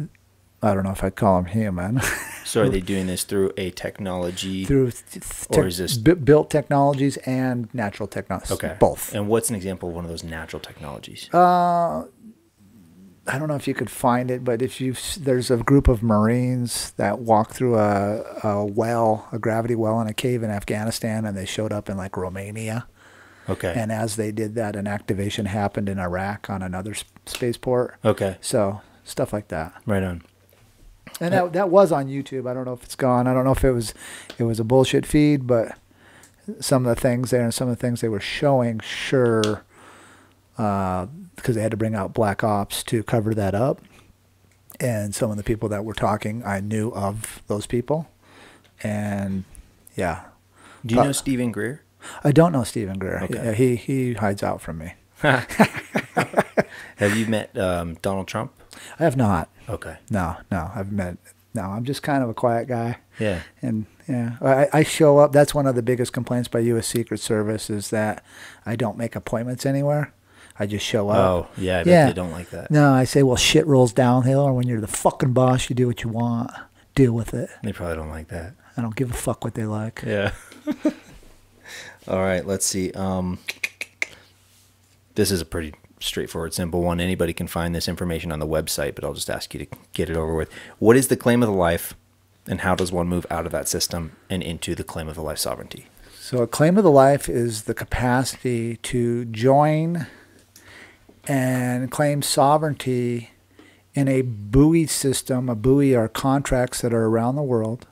I don't know if I'd call them human. So are they doing this through a technology? Or is this built technologies and natural technologies? Okay. Both. And what's an example of one of those natural technologies? I don't know if you could find it, but there's a group of Marines that walked through a gravity well in a cave in Afghanistan, and they showed up in like Romania. Okay. And as they did that, an activation happened in Iraq on another spaceport. Okay. So stuff like that. Right on. And that was on YouTube. I don't know if it's gone. I don't know if it was a bullshit feed, but some of the things there and some of the things they were showing, sure, because they had to bring out Black Ops to cover that up. And some of the people that were talking, I knew of those people. And yeah. Do you know Stephen Greer? I don't know Stephen Greer. Okay. He hides out from me. Have you met Donald Trump? I have not. Okay. No. I'm just kind of a quiet guy. Yeah. And I show up. That's one of the biggest complaints by U.S. Secret Service is that I don't make appointments anywhere. I just show up. Oh, yeah. I bet they don't like that. No, I say, well, shit rolls downhill, or when you're the fucking boss, you do what you want. Deal with it. They probably don't like that. I don't give a fuck what they like. Yeah. All right. Let's see. This is a pretty straightforward, simple one. Anybody can find this information on the website, but I'll just ask you to get it over with. What is the claim of the life, and how does one move out of that system and into the claim of the life sovereignty? So a claim of the life is the capacity to join and claim sovereignty in a buoy system. A buoy are contracts that are around the world,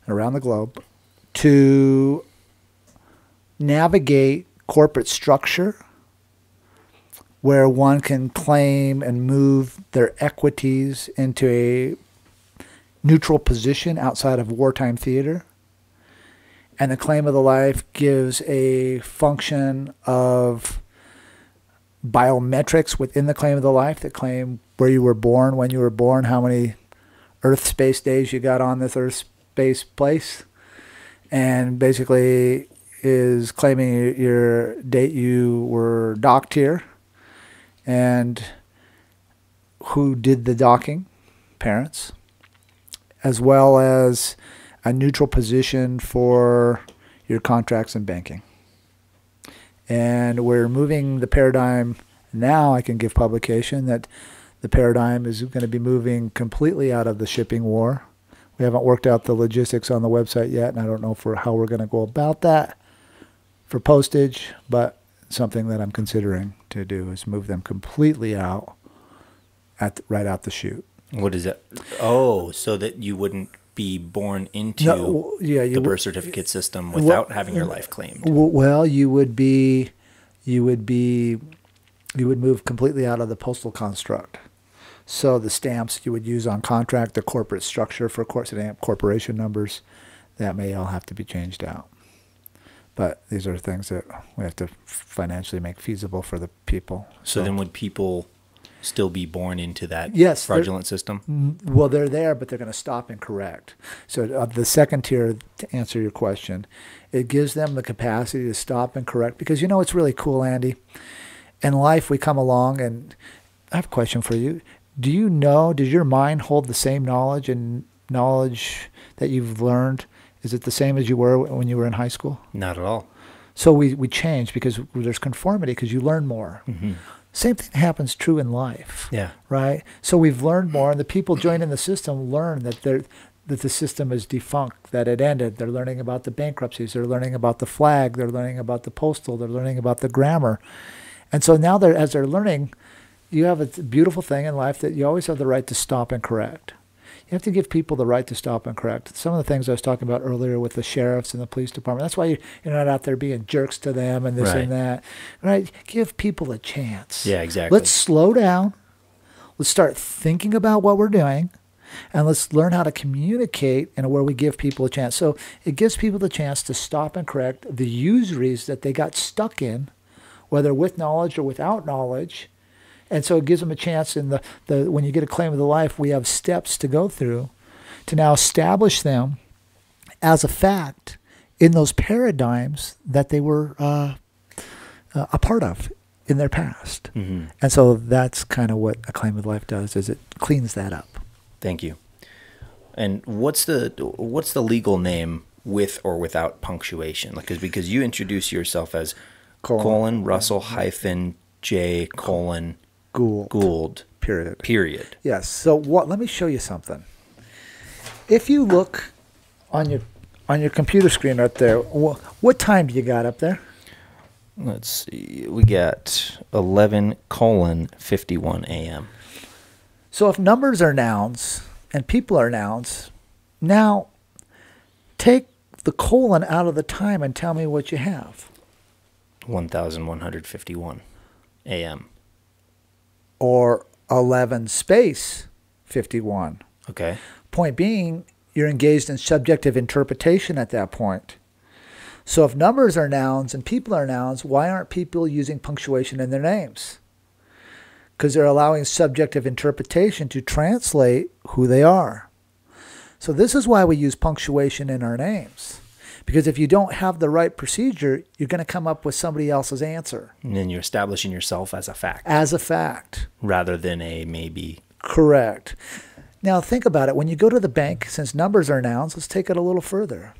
around the globe, to navigate corporate structure where one can claim and move their equities into a neutral position outside of wartime theater. And the claim of the life gives a function of biometrics within the claim of the life that claim where you were born, when you were born, how many Earth space days you got on this Earth space place, and basically is claiming your date you were docked here and who did the docking, parents, as well as a neutral position for your contracts and banking. And we're moving the paradigm now. I can give publication that the paradigm is going to be moving completely out of the shipping war. We haven't worked out the logistics on the website yet, and I don't know how we're going to go about that for postage, but something that I'm considering to do is move them completely out right out the chute. What is that? Oh, so that you wouldn't be born into the birth certificate system without having your life claimed. Well, you would move completely out of the postal construct. So the stamps you would use on contract, the corporate structure for corporation numbers, that may all have to be changed out. But these are things that we have to financially make feasible for the people. So then would people still be born into that fraudulent system? Well, they're there, but they're going to stop and correct. So the second tier, to answer your question, it gives them the capacity to stop and correct. Because you know it's really cool, Andy? In life, we come along, and I have a question for you. Do you know, does your mind hold the same knowledge that you've learned? Is it the same as you were when you were in high school? Not at all. So we change because there's conformity, because you learn more. Mm-hmm. Same thing happens true in life. Yeah. Right? So we've learned more, and the people joining the system learn that the system is defunct, that it ended. They're learning about the bankruptcies. They're learning about the flag. They're learning about the postal. They're learning about the grammar. And so now as they're learning, you have a beautiful thing in life that you always have the right to stop and correct. You have to give people the right to stop and correct. Some of the things I was talking about earlier with the sheriffs and the police department, that's why you're not out there being jerks to them and this and that. Right? Give people a chance. Yeah, exactly. Let's slow down. Let's start thinking about what we're doing. And let's learn how to communicate and where we give people a chance. So it gives people the chance to stop and correct the usuries that they got stuck in, whether with knowledge or without knowledge. And so it gives them a chance in when you get a claim of the life, we have steps to go through to now establish them as a fact in those paradigms that they were a part of in their past. Mm-hmm. And so that's kind of what a claim of life does, is it cleans that up. Thank you. And what's the legal name with or without punctuation? Because you introduce yourself as colon Russell hyphen J colon Gould. Period. Yes. So let me show you something. If you look on your computer screen right there, what time do you got up there? Let's see. We got 11:51 a.m. So if numbers are nouns and people are nouns, now take the colon out of the time and tell me what you have. 1151 a.m. Or 11 space 51. Okay. Point being, you're engaged in subjective interpretation at that point. So if numbers are nouns and people are nouns, why aren't people using punctuation in their names? Because they're allowing subjective interpretation to translate who they are. So this is why we use punctuation in our names. Because if you don't have the right procedure, you're going to come up with somebody else's answer. And then you're establishing yourself as a fact. As a fact. Rather than a maybe. Correct. Now think about it. When you go to the bank, since numbers are nouns, let's take it a little further.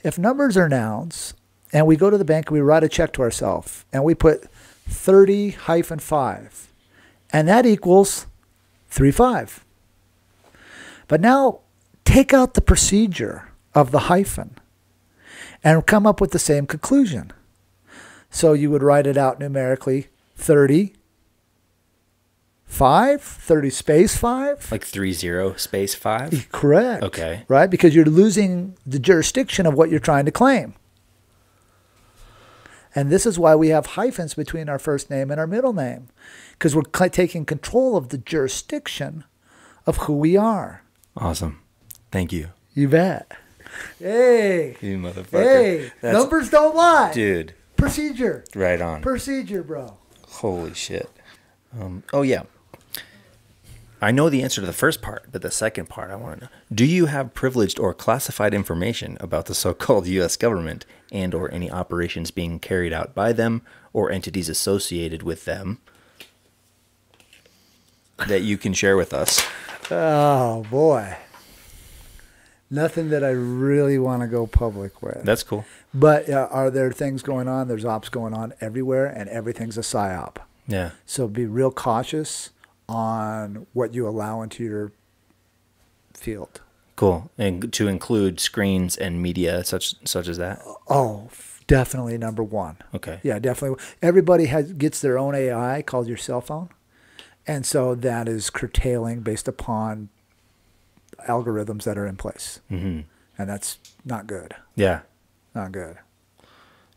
If numbers are nouns, and we go to the bank and we write a check to ourselves, and we put 30-5, and that equals 35. But now take out the procedure of the hyphen and come up with the same conclusion. So you would write it out numerically, 30 space 5. Like 30 space 5? Correct. Okay. Right? Because you're losing the jurisdiction of what you're trying to claim. And this is why we have hyphens between our first name and our middle name. Because we're taking control of the jurisdiction of who we are. Awesome. Thank you. You bet. Hey. You motherfucker. Hey. Numbers don't lie. Dude. Procedure. Right on. Procedure, bro. Holy shit. Oh, yeah. I know the answer to the first part, but the second part I want to know. Do you have privileged or classified information about the so-called U.S. government and or any operations being carried out by them or entities associated with them that you can share with us? Oh, boy. Nothing that I really want to go public with. That's cool. But are there things going on? There's ops going on everywhere, and everything's a psyop. Yeah. So be real cautious on what you allow into your field. Cool. And to include screens and media such as that? Oh, definitely number one. Okay. Yeah, definitely. Everybody gets their own AI called your cell phone. And so that is curtailing based upon algorithms that are in place. Mm-hmm. And that's not good. Yeah. Not good.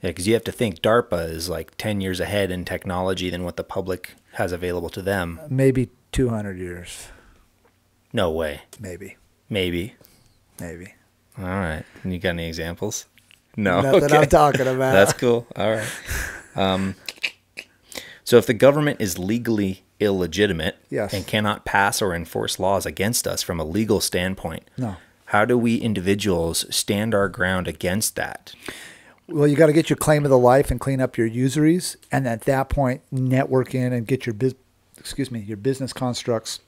Yeah, because you have to think DARPA is like 10 years ahead in technology than what the public has available to them. Maybe 200 years. No way. Maybe. Maybe. Maybe. All right. You got any examples? No. Nothing Okay. I'm talking about. That's cool. All right. So if the government is legally illegitimate Yes. and cannot pass or enforce laws against us from a legal standpoint, No. how do we individuals stand our ground against that? Well, you got to get your claim of the life and clean up your usuries, and at that point, network in and get your your business constructs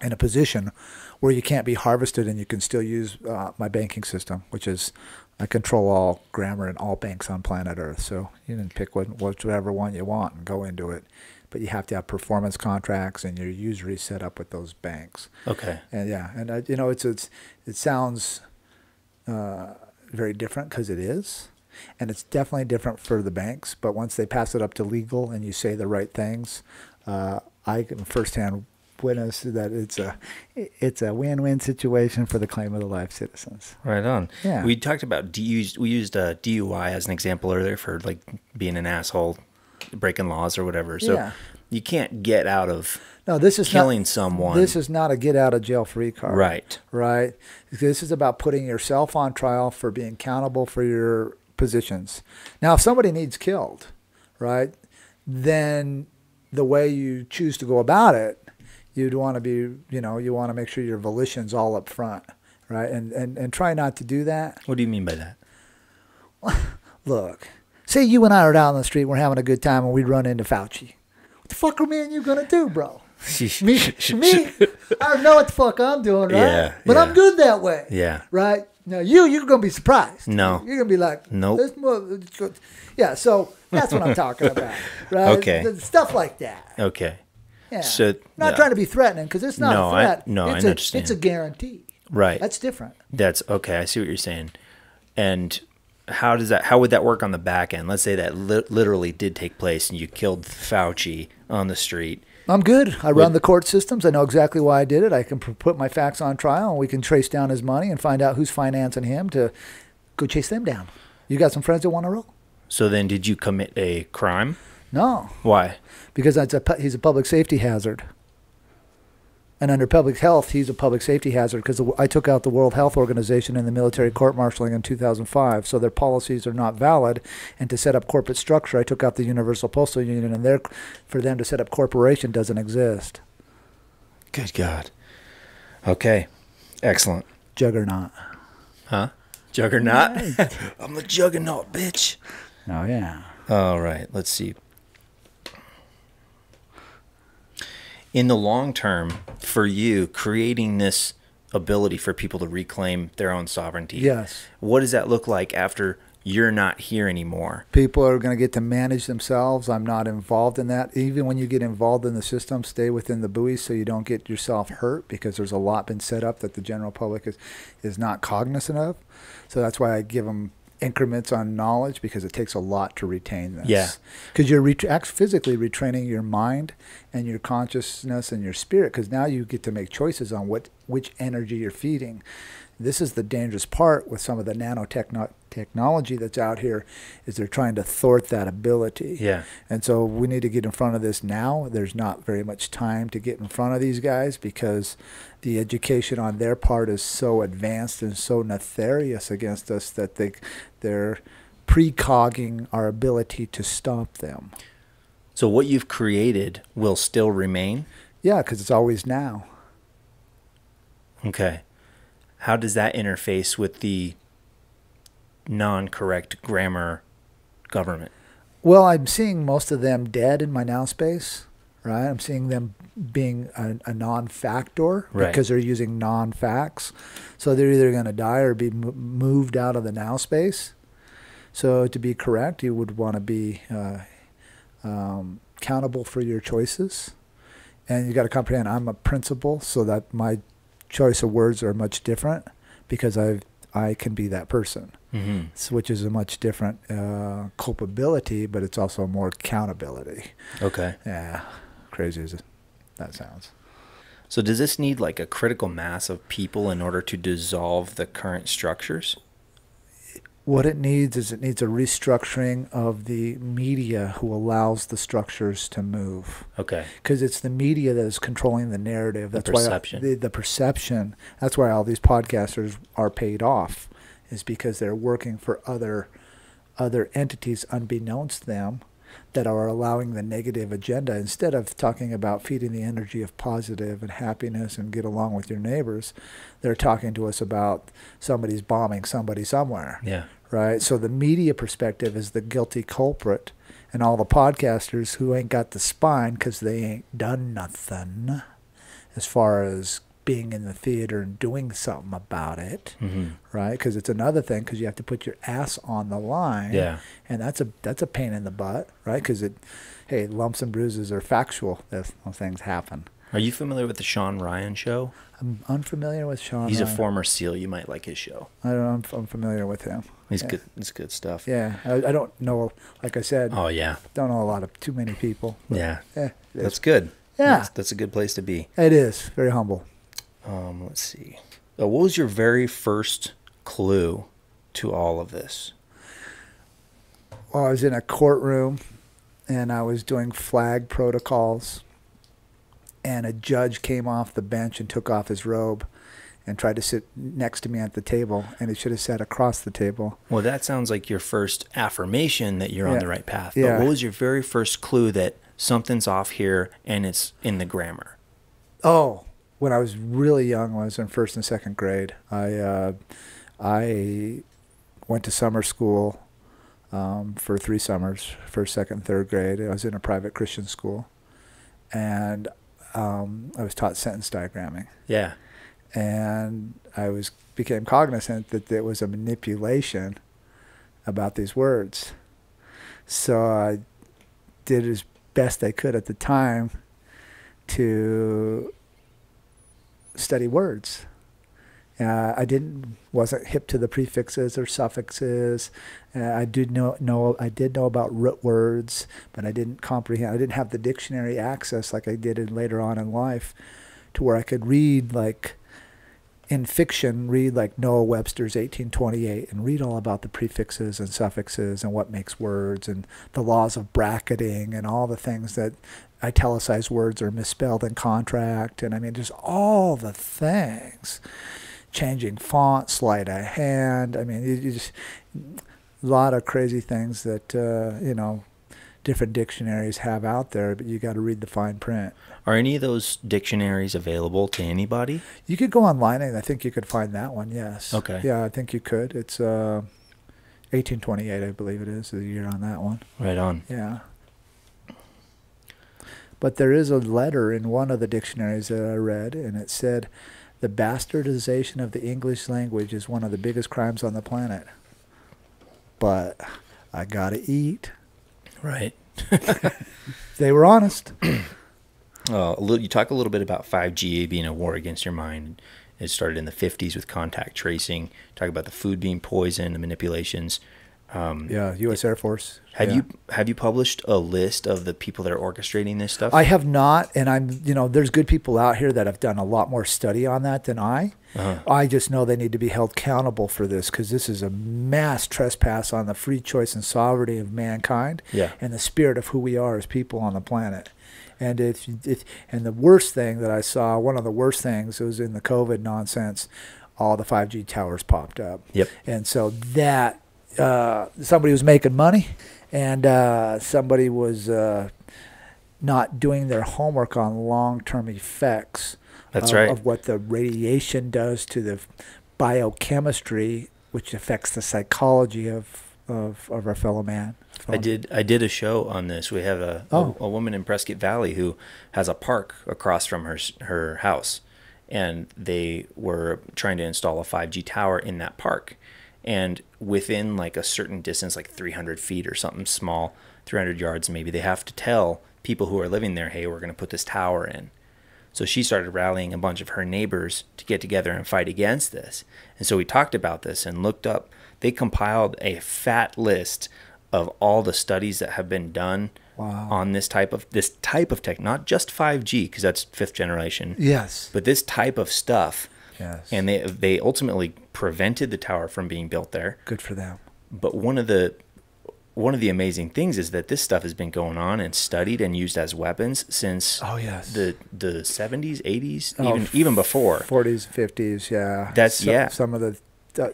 in a position where you can't be harvested, and you can still use my banking system, which is I control all grammar and all banks on planet Earth. So you can pick whichever one you want and go into it, but you have to have performance contracts and your usury set up with those banks. Okay. And yeah, and it sounds very different because it is. And it's definitely different for the banks, but once they pass it up to legal and you say the right things, I can firsthand witness that it's a win-win situation for the claim of the life citizens. Right on. Yeah. We talked about we used DUI as an example earlier for like being an asshole, breaking laws or whatever. So Yeah. you can't get out of This is killing someone. This is not a get out of jail free card. Right. Right. This is about putting yourself on trial for being accountable for your positions. Now, if somebody needs killed, right, then the way you choose to go about it, you'd want to be, you want to make sure your volition's all up front, right? And try not to do that. What do you mean by that? Look, say you and I are out on the street, we're having a good time, and we run into Fauci. What the fuck are me and you going to do, bro? me, I don't know what the fuck I'm doing, right? Yeah, but yeah. I'm good that way. Yeah. Right? Now, you're going to be surprised. No. You're going to be like, nope. Yeah, so that's what I'm talking about. Right? Okay. Stuff like that. Okay. Yeah. So not trying to be threatening because it's not a threat. I understand. It's a guarantee. Right. That's different. That's okay. I see what you're saying. And how would that work on the back end? Let's say that literally did take place and you killed Fauci on the street. I'm good. I run the court systems. I know exactly why I did it. I can put my facts on trial, and we can trace down his money and find out who's financing him to go chase them down. You got some friends that want to roll? So then did you commit a crime? No. Why? Because he's a public safety hazard. And under public health, he's a public safety hazard because I took out the World Health Organization in the military court-martialing in 2005, so their policies are not valid. And to set up corporate structure, I took out the Universal Postal Union, and for them to set up corporation doesn't exist. Good God. Okay. Excellent. Juggernaut. Huh? Juggernaut? I'm the juggernaut, bitch. Oh, yeah. All right. Let's see. In the long term, for you, creating this ability for people to reclaim their own sovereignty. Yes. What does that look like after you're not here anymore? People are going to get to manage themselves. I'm not involved in that. Even when you get involved in the system, stay within the buoy so you don't get yourself hurt, because there's a lot been set up that the general public is not cognizant of. So that's why I give them increments on knowledge, because it takes a lot to retain this. Yeah. Because you're physically retraining your mind and your consciousness and your spirit, because now you get to make choices on which energy you're feeding. This is the dangerous part with some of the nanotechnology that's out here, is they're trying to thwart that ability. Yeah. And so we need to get in front of this now. There's not very much time to get in front of these guys, because the education on their part is so advanced and so nefarious against us that they're precogging our ability to stop them. So what you've created will still remain? Yeah, because it's always now. Okay. How does that interface with the non-correct grammar government? Well, I'm seeing most of them dead in my now space. right? I'm seeing them being a non-factor Right. because they're using non-facts. So they're either going to die or be moved out of the now space. So to be correct, you would want to be accountable for your choices. And you got to comprehend, I'm a principal, so that my choice of words are much different because I can be that person, which is a much different culpability, but it's also more accountability. Okay. Yeah, crazy as that sounds. So does this need like a critical mass of people in order to dissolve the current structures? What it needs is a restructuring of the media who allows the structures to move. Okay. Because it's the media that is controlling the narrative. That's perception. why the perception. That's why all these podcasters are paid off, is because they're working for other entities unbeknownst to them that are allowing the negative agenda. Instead of talking about feeding the energy of positive and happiness and get along with your neighbors, they're talking to us about somebody's bombing somebody somewhere. Yeah. Right? So the media perspective is the guilty culprit, and all the podcasters who ain't got the spine because they ain't done nothing as far as being in the theater and doing something about it, right? Because it's another thing, because you have to put your ass on the line, Yeah. and that's a pain in the butt, right? Because hey, lumps and bruises are factual. Those things happen. Are you familiar with the Sean Ryan show? I'm unfamiliar with Sean. He's a Ryan. former SEAL. You might like his show. I don't know. I'm familiar with him. He's good. It's good stuff. Yeah, I don't know. Like I said, Oh yeah. don't know a lot of too many people. But Yeah. that's That's good. Yeah. That's a good place to be. it is very humble. Let's see. What was your very first clue to all of this? Well, I was in a courtroom, and I was doing flag protocols, and a judge came off the bench and took off his robe and tried to sit next to me at the table, and he should have sat across the table. Well, that sounds like your first affirmation that you're on Yeah. the right path. Yeah. But what was your very first clue that something's off here and it's in the grammar? Oh, when I was really young, when I was in first and second grade, I went to summer school for 3 summers, first, second, third grade. I was in a private Christian school, and I was taught sentence diagramming. Yeah. And I became cognizant that there was a manipulation about these words. So I did as best I could at the time to study words. I wasn't hip to the prefixes or suffixes. I did know about root words, but I didn't comprehend. I didn't have the dictionary access like I did later on in life, to where I could read, like in fiction, read like Noah Webster's 1828 and read all about the prefixes and suffixes and what makes words and the laws of bracketing and all the things that italicized words are misspelled in contract. And I mean, just all the things. Changing font, sleight of hand. I mean, you just a lot of crazy things that, different dictionaries have out there, but you got to read the fine print. Are any of those dictionaries available to anybody? You could go online, and I think you could find that one, yes. Okay. Yeah, I think you could. It's 1828, I believe it is, the year on that one. Right on. Yeah. But there is a letter in one of the dictionaries that I read, and it said, the bastardization of the English language is one of the biggest crimes on the planet. But I got to eat. Right. They were honest. You talk a little bit about 5G being a war against your mind. It started in the 50s with contact tracing. Talk about the food being poisoned, the manipulations. Yeah, U.S. Air Force. Have you published a list of the people that are orchestrating this stuff? I have not, and there's good people out here that have done a lot more study on that than I. Uh-huh. I just know they need to be held accountable for this, because this is a mass trespass on the free choice and sovereignty of mankind, and the spirit of who we are as people on the planet. And and the worst thing that I saw, one of the worst things, was in the COVID nonsense, all the 5G towers popped up. Yep. And so that somebody was making money, and somebody was not doing their homework on long-term effects. That's right. Of what the radiation does to the biochemistry, which affects the psychology of of our fellow man. I did a show on this. We have a woman in Prescott Valley who has a park across from her house, and they were trying to install a 5G tower in that park. And within like a certain distance, like 300 feet or something small, 300 yards maybe, they have to tell people who are living there, hey, we're going to put this tower in. So she started rallying a bunch of her neighbors to get together and fight against this. And so we talked about this and looked up. They compiled a fat list of all the studies that have been done on this type of tech, not just 5G, because that's 5th generation. Yes. But this type of stuff. Yes. And they ultimately prevented the tower from being built there. Good for them. But one of the amazing things is that this stuff has been going on and studied and used as weapons since the 70s, 80s, even before 40s, 50s. Yeah, that's some of the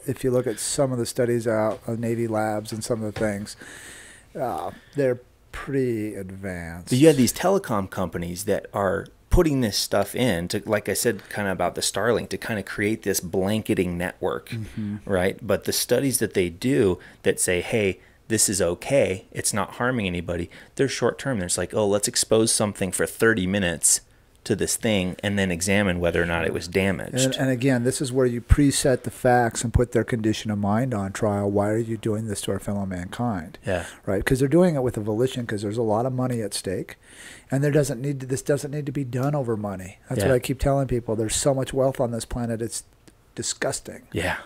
if you look at some of the studies out of Navy labs and some of the things, they're pretty advanced. But you have these telecom companies that are putting this stuff in to, like I said, kind of about the Starlink, to kind of create this blanketing network, right? But the studies that they do that say, hey, this is okay, it's not harming anybody, they're short term. There's like, oh, let's expose something for 30 minutes to this thing and then examine whether or not it was damaged. And again, this is where you preset the facts and put their condition of mind on trial. Why are you doing this to our fellow mankind? Yeah. Right? Because they're doing it with a volition, because there's a lot of money at stake. And this doesn't need to be done over money. That's what I keep telling people. There's so much wealth on this planet, it's disgusting. Yeah.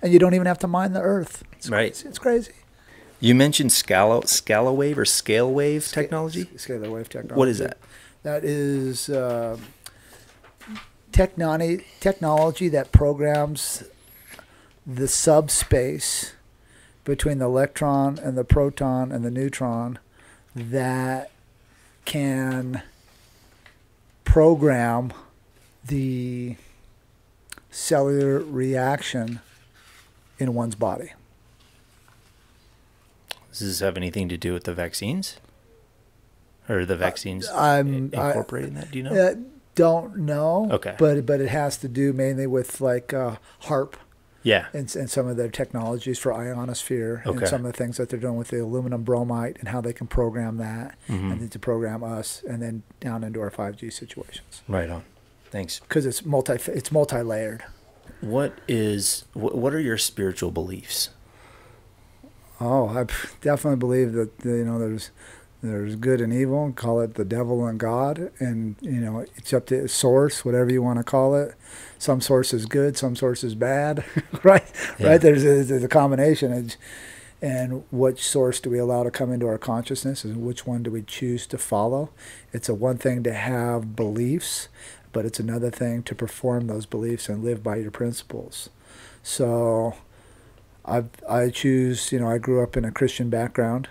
And you don't even have to mine the earth. It's right. Crazy. It's crazy. You mentioned scala wave or scale wave technology? Scalar wave technology. What is that? That is technology that programs the subspace between the electron and the proton and the neutron, that can program the cellular reaction in one's body. Does this have anything to do with the vaccines? Or the vaccines incorporated in that? Do you know? Don't know. Okay. But it has to do mainly with like HARP. Yeah. And some of their technologies for ionosphere, and some of the things that they're doing with the aluminum bromide and how they can program that, and then to program us and then down into our 5G situations. Right on. Thanks. Because it's multi-layered. What are your spiritual beliefs? Oh, I definitely believe that there's good and evil, and call it the devil and God, and it's up to source, whatever you want to call it. Some source is good, some source is bad, right? Yeah. Right. There's a combination, and which source do we allow to come into our consciousness, and which one do we choose to follow? It's a one thing to have beliefs, but it's another thing to perform those beliefs and live by your principles. So I choose. I grew up in a Christian background.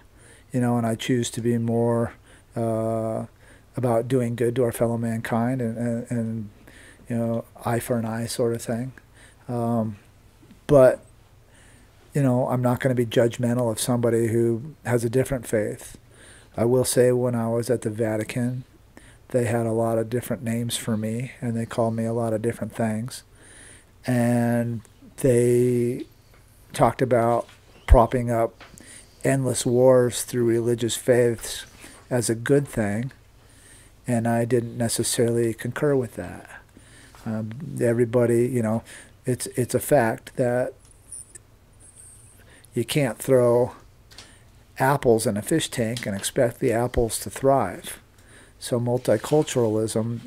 And I choose to be more about doing good to our fellow mankind, and eye for an eye sort of thing. But I'm not going to be judgmental of somebody who has a different faith. I will say, when I was at the Vatican, they had a lot of different names for me, and they called me a lot of different things. And they talked about propping up endless wars through religious faiths as a good thing, and I didn't necessarily concur with that. Everybody, it's a fact that you can't throw apples in a fish tank and expect the apples to thrive. So multiculturalism,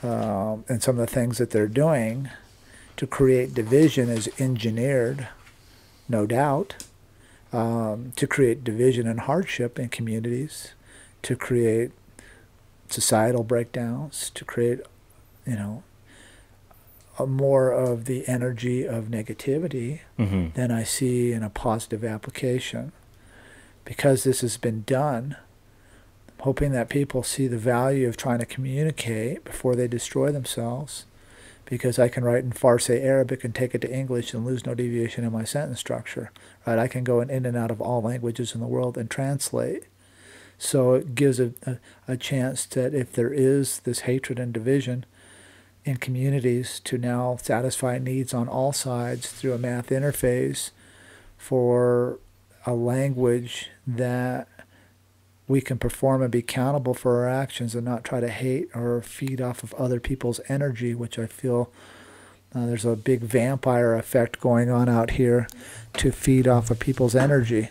and some of the things that they're doing to create division is engineered, no doubt. To create division and hardship in communities, to create societal breakdowns, to create, more of the energy of negativity than I see in a positive application. Because this has been done, I'm hoping that people see the value of trying to communicate before they destroy themselves. Because I can write in Farsi Arabic and take it to English and lose no deviation in my sentence structure. Right? I can go in and out of all languages in the world and translate. So it gives a chance that if there is this hatred and division in communities, to now satisfy needs on all sides through a math interface for a language that we can perform and be accountable for our actions and not try to hate or feed off of other people's energy, which I feel there's a big vampire effect going on out here to feed off of people's energy.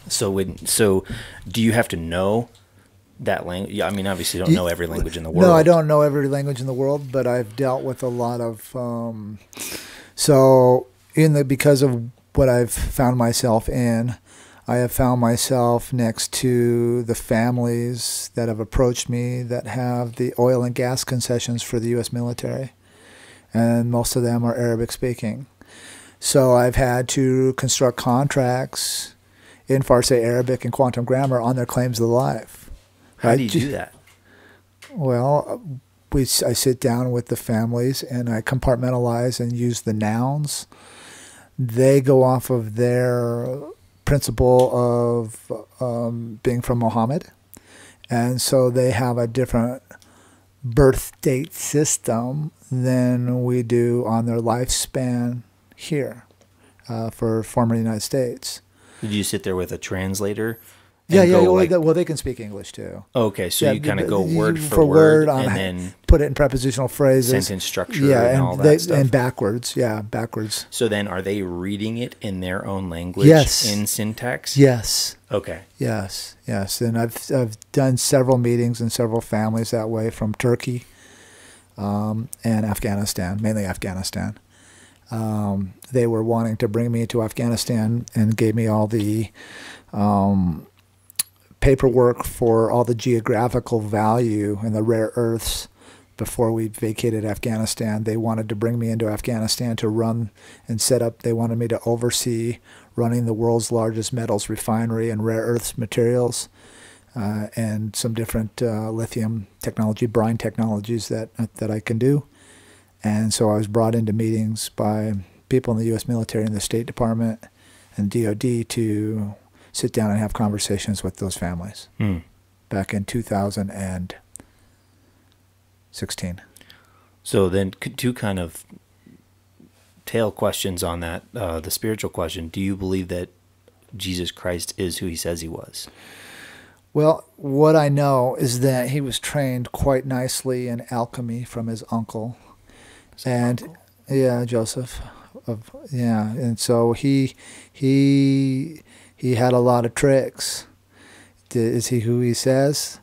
So do you have to know that language? I mean, obviously you don't know every language in the world. No, I don't know every language in the world, but I've dealt with a lot of, because of what I've found myself in, I have found myself next to the families that have approached me that have the oil and gas concessions for the U.S. military, and most of them are Arabic speaking. So I've had to construct contracts in Farsi Arabic and quantum grammar on their claims of life. How do you do that? Well, I sit down with the families and I compartmentalize and use the nouns. They go off of their principle of being from Muhammad, and so they have a different birth date system than we do on their lifespan here for former United States. Did you sit there with a translator? Well, they can speak English too. Okay, so you kind of go word for word on, and then put it in prepositional phrases, sentence structure, and all that stuff. And backwards. So then, are they reading it in their own language? Yes. In syntax? Yes. Okay. Yes. And I've done several meetings and several families that way from Turkey and Afghanistan, mainly Afghanistan. They were wanting to bring me to Afghanistan and gave me all the paperwork for all the geographical value and the rare earths before we vacated Afghanistan. They wanted to bring me into Afghanistan to run and set up. They wanted me to oversee running the world's largest metals refinery and rare earths materials and some different lithium technology, brine technologies that I can do. And so I was brought into meetings by people in the U.S. military and the State Department and DOD to sit down and have conversations with those families back in 2016. So then two kind of tail questions on that. The spiritual question, do you believe that Jesus Christ is who he says he was? Well, what I know is that he was trained quite nicely in alchemy from his uncle. Joseph. And so he had a lot of tricks. Is he who he says?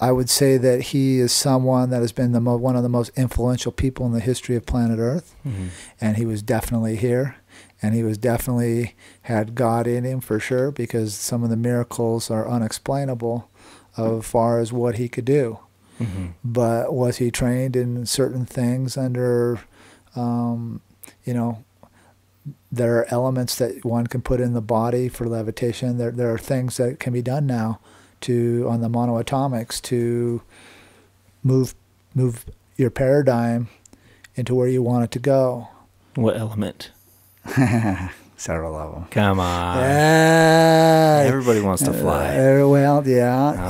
I would say that he is someone that has been one of the most influential people in the history of planet Earth. Mm-hmm. And he was definitely here. And he was definitely had God in him for sure, because some of the miracles are unexplainable as far as what he could do. Mm-hmm. But was he trained in certain things under, there are elements that one can put in the body for levitation. There are things that can be done now on the monoatomics to move your paradigm into where you want it to go. What element? Several of them. Come on. Everybody wants to fly. All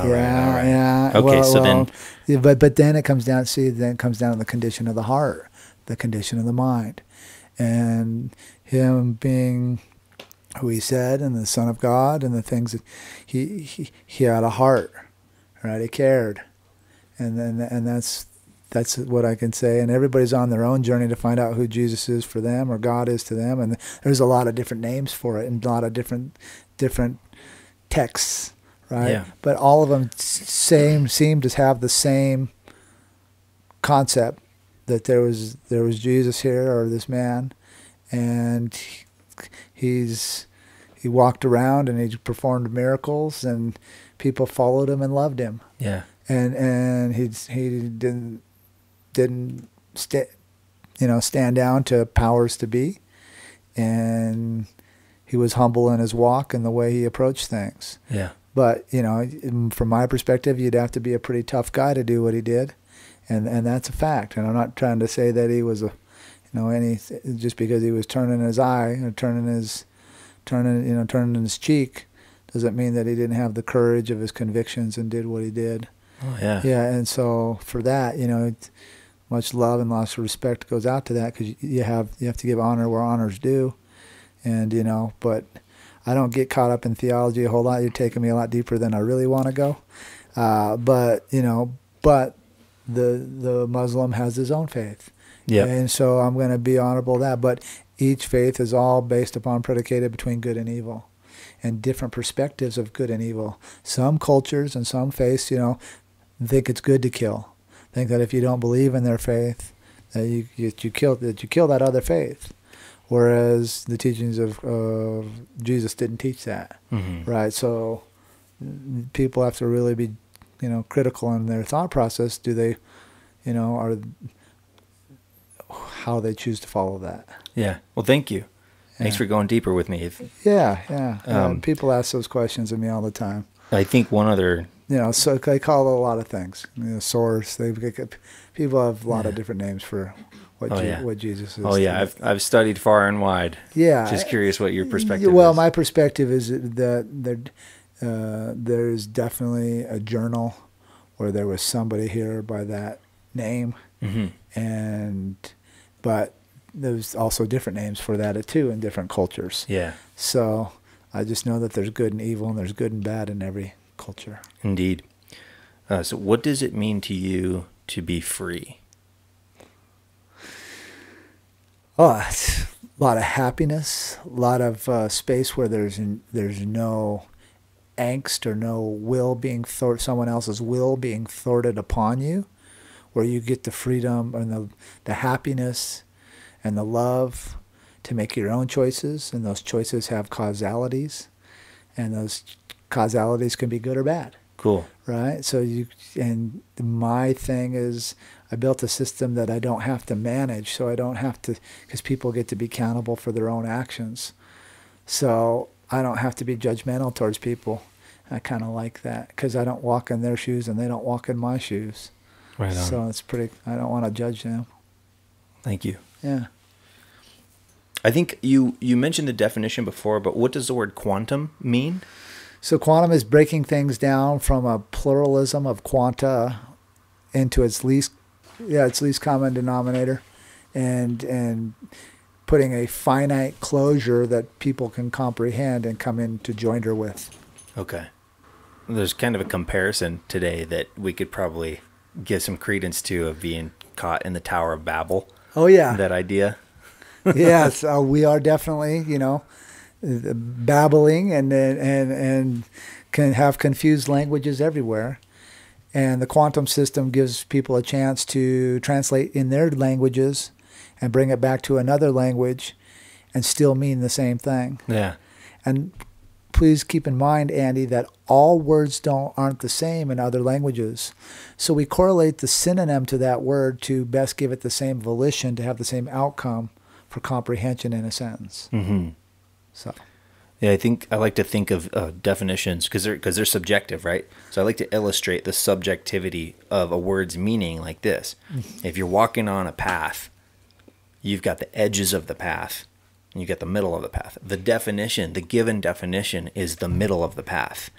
right. Okay, but then it comes down. Then it comes down to the condition of the heart, the condition of the mind, and him being who he said, and the Son of God, and the things that he had a heart, right? He cared, and that's what I can say. And everybody's on their own journey to find out who Jesus is for them or God is to them. And there's a lot of different names for it and a lot of different texts, right? Yeah. But all of them seem to have the same concept, that there was Jesus here, or this man, and he walked around and he performed miracles and people followed him and loved him. Yeah. And he didn't stand down to powers to be, and he was humble in his walk and the way he approached things. Yeah. But from my perspective, you'd have to be a pretty tough guy to do what he did, and that's a fact. And I'm not trying to say that he was just because he was turning his eye or turning his cheek doesn't mean that he didn't have the courage of his convictions and did what he did. Oh, yeah. Yeah, and so for that, much love and lots of respect goes out to that, because you have to give honor where honor's due, and but I don't get caught up in theology a whole lot. You're taking me a lot deeper than I really want to go, but the Muslim has his own faith, and so I'm going to be honorable of that. But each faith is all based upon, predicated between good and evil, and different perspectives of good and evil. Some cultures and some faiths, think it's good to kill. Think that if you don't believe in their faith, that you kill that other faith. Whereas the teachings of Jesus didn't teach that, right? So people have to really be, critical in their thought process. Do they, are how they choose to follow that? Yeah. Well, thank you. Thanks for going deeper with me. Yeah. People ask those questions of me all the time. I think one other... so they call it a lot of things. Source. People have a lot of different names for what Jesus is. Oh yeah, I've studied far and wide. Yeah. Just curious what your perspective is. Well, my perspective is that there's definitely a journal where there was somebody here by that name, but there's also different names for that too in different cultures. Yeah. So I just know that there's good and evil, and there's good and bad in every culture. Indeed. So what does it mean to you to be free? Oh, it's a lot of happiness, a lot of space where there's no angst or no will being someone else's will being thwarted upon you, where you get the freedom and the happiness and the love to make your own choices, and those choices have causalities, and those causalities can be good or bad. Cool. Right? So and my thing is, I built a system that I don't have to manage, so I don't have to, because people get to be accountable for their own actions. So I don't have to be judgmental towards people. I kind of like that, because I don't walk in their shoes and they don't walk in my shoes. Right on. So it's I don't want to judge them. Thank you. Yeah. I think you mentioned the definition before, but what does the word quantum mean? So quantum is breaking things down from a pluralism of quanta into its least common denominator, and putting a finite closure that people can comprehend and come into joinder with. Okay. There's kind of a comparison today that we could probably give some credence to, of being caught in the Tower of Babel. Oh yeah. That idea. Yes, we are definitely, babbling and can have confused languages everywhere. And the quantum system gives people a chance to translate in their languages and bring it back to another language and still mean the same thing. Yeah. And please keep in mind, Andy, that all words aren't the same in other languages. So we correlate the synonym to that word to best give it the same volition, to have the same outcome for comprehension in a sentence. So, yeah, I like to think of definitions because they're subjective, right? So I like to illustrate the subjectivity of a word's meaning like this. If you're walking on a path, you've got the edges of the path, and you get the middle of the path. The given definition is the middle of the path.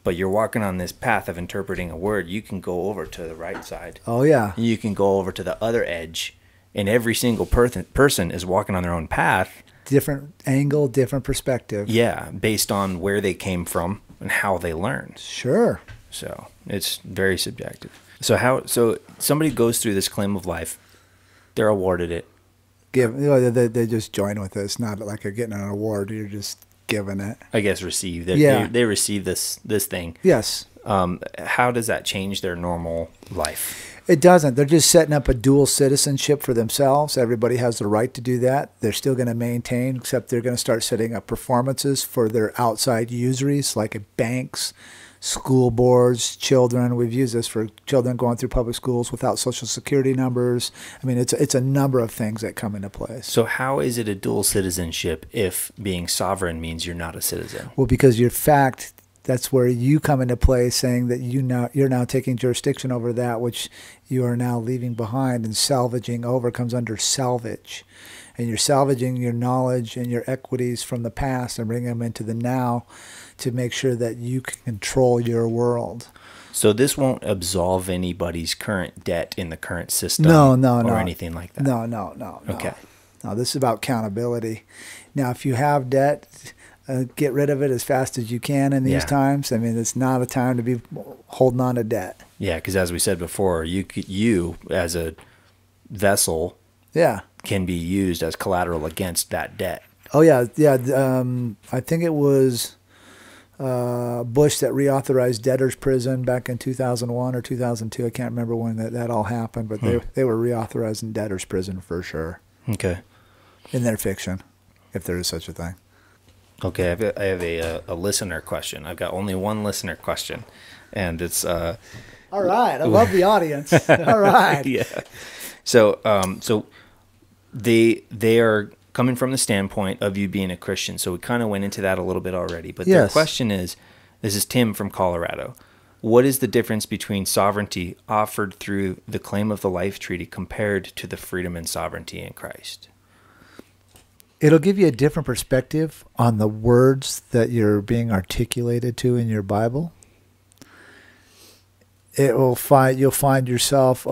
But you're walking on this path of interpreting a word, you can go over to the right side. Oh yeah. You can go over to the other edge, and every single person is walking on their own path. Different angle, different perspective. Yeah, based on where they came from and how they learned. Sure. So it's very subjective. So somebody goes through this claim of life, they're awarded it. They just join with it. It's not like you're getting an award. You're just given it. I guess receive. Yeah. They receive this thing. Yes. How does that change their normal life? It doesn't. They're just setting up a dual citizenship for themselves. Everybody has the right to do that. They're still going to maintain, except they're going to start setting up performances for their outside usuries, like at banks, school boards, children. We've used this for children going through public schools without social security numbers. I mean, it's a number of things that come into place. So how is it a dual citizenship if being sovereign means you're not a citizen? Well, because that's where you come into play, saying that you're now taking jurisdiction over that which you are now leaving behind, and salvaging over comes under salvage. And you're salvaging your knowledge and your equities from the past and bringing them into the now to make sure that you can control your world. So this won't absolve anybody's current debt in the current system or anything like that? No. Okay. No, this is about accountability. Now, if you have debt, get rid of it as fast as you can in these times. I mean, it's not a time to be holding on to debt. Yeah, because as we said before, you as a vessel can be used as collateral against that debt. Oh, yeah. I think it was Bush that reauthorized debtor's prison back in 2001 or 2002. I can't remember when that all happened, but they were reauthorizing debtor's prison for sure. Okay. In their fiction, if there is such a thing. Okay, I have a listener question. I've got only one listener question, and it's all right. I love the audience. All right. Yeah. So they are coming from the standpoint of you being a Christian. So we kind of went into that a little bit already. But their question is, this is Tim from Colorado. What is the difference between sovereignty offered through the claim of the life treaty compared to the freedom and sovereignty in Christ? It'll give you a different perspective on the words that you're being articulated to in your Bible. You'll find yourself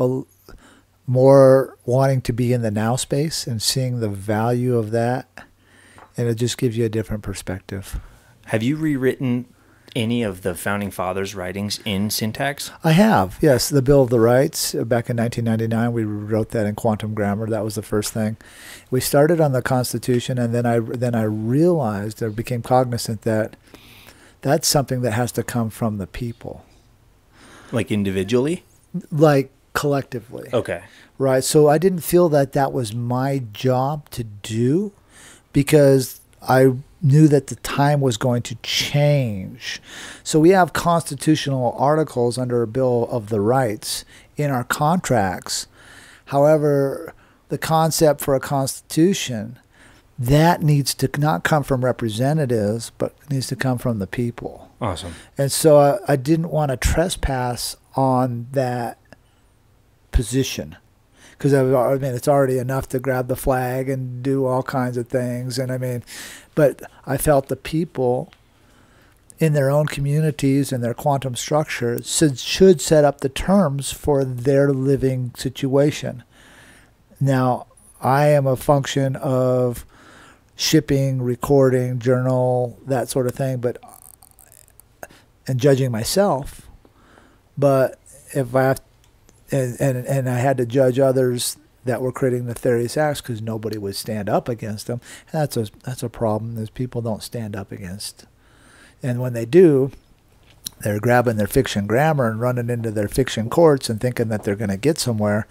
more wanting to be in the now space and seeing the value of that, and it just gives you a different perspective. Have you rewritten any of the Founding Fathers' writings in syntax? I have, yes. The Bill of the Rights, back in 1999, we wrote that in quantum grammar. That was the first thing. We started on the Constitution, and then I realized, or became cognizant that that's something that has to come from the people. Like individually? Like collectively. Okay. Right. So I didn't feel that was my job to do, because I knew that the time was going to change. So we have constitutional articles under a Bill of the Rights in our contracts. However, the concept for a constitution, that needs to not come from representatives, but needs to come from the people. Awesome. And so I didn't want to trespass on that position. Because I mean, it's already enough to grab the flag and do all kinds of things. And I mean, but I felt the people in their own communities and their quantum structures should set up the terms for their living situation. Now, I am a function of shipping, recording, journal, that sort of thing, and judging myself. But if I have and I had to judge others that were creating nefarious acts because nobody would stand up against them. And that's a problem, is people don't stand up against. And when they do, they're grabbing their fiction grammar and running into their fiction courts and thinking that they're going to get somewhere,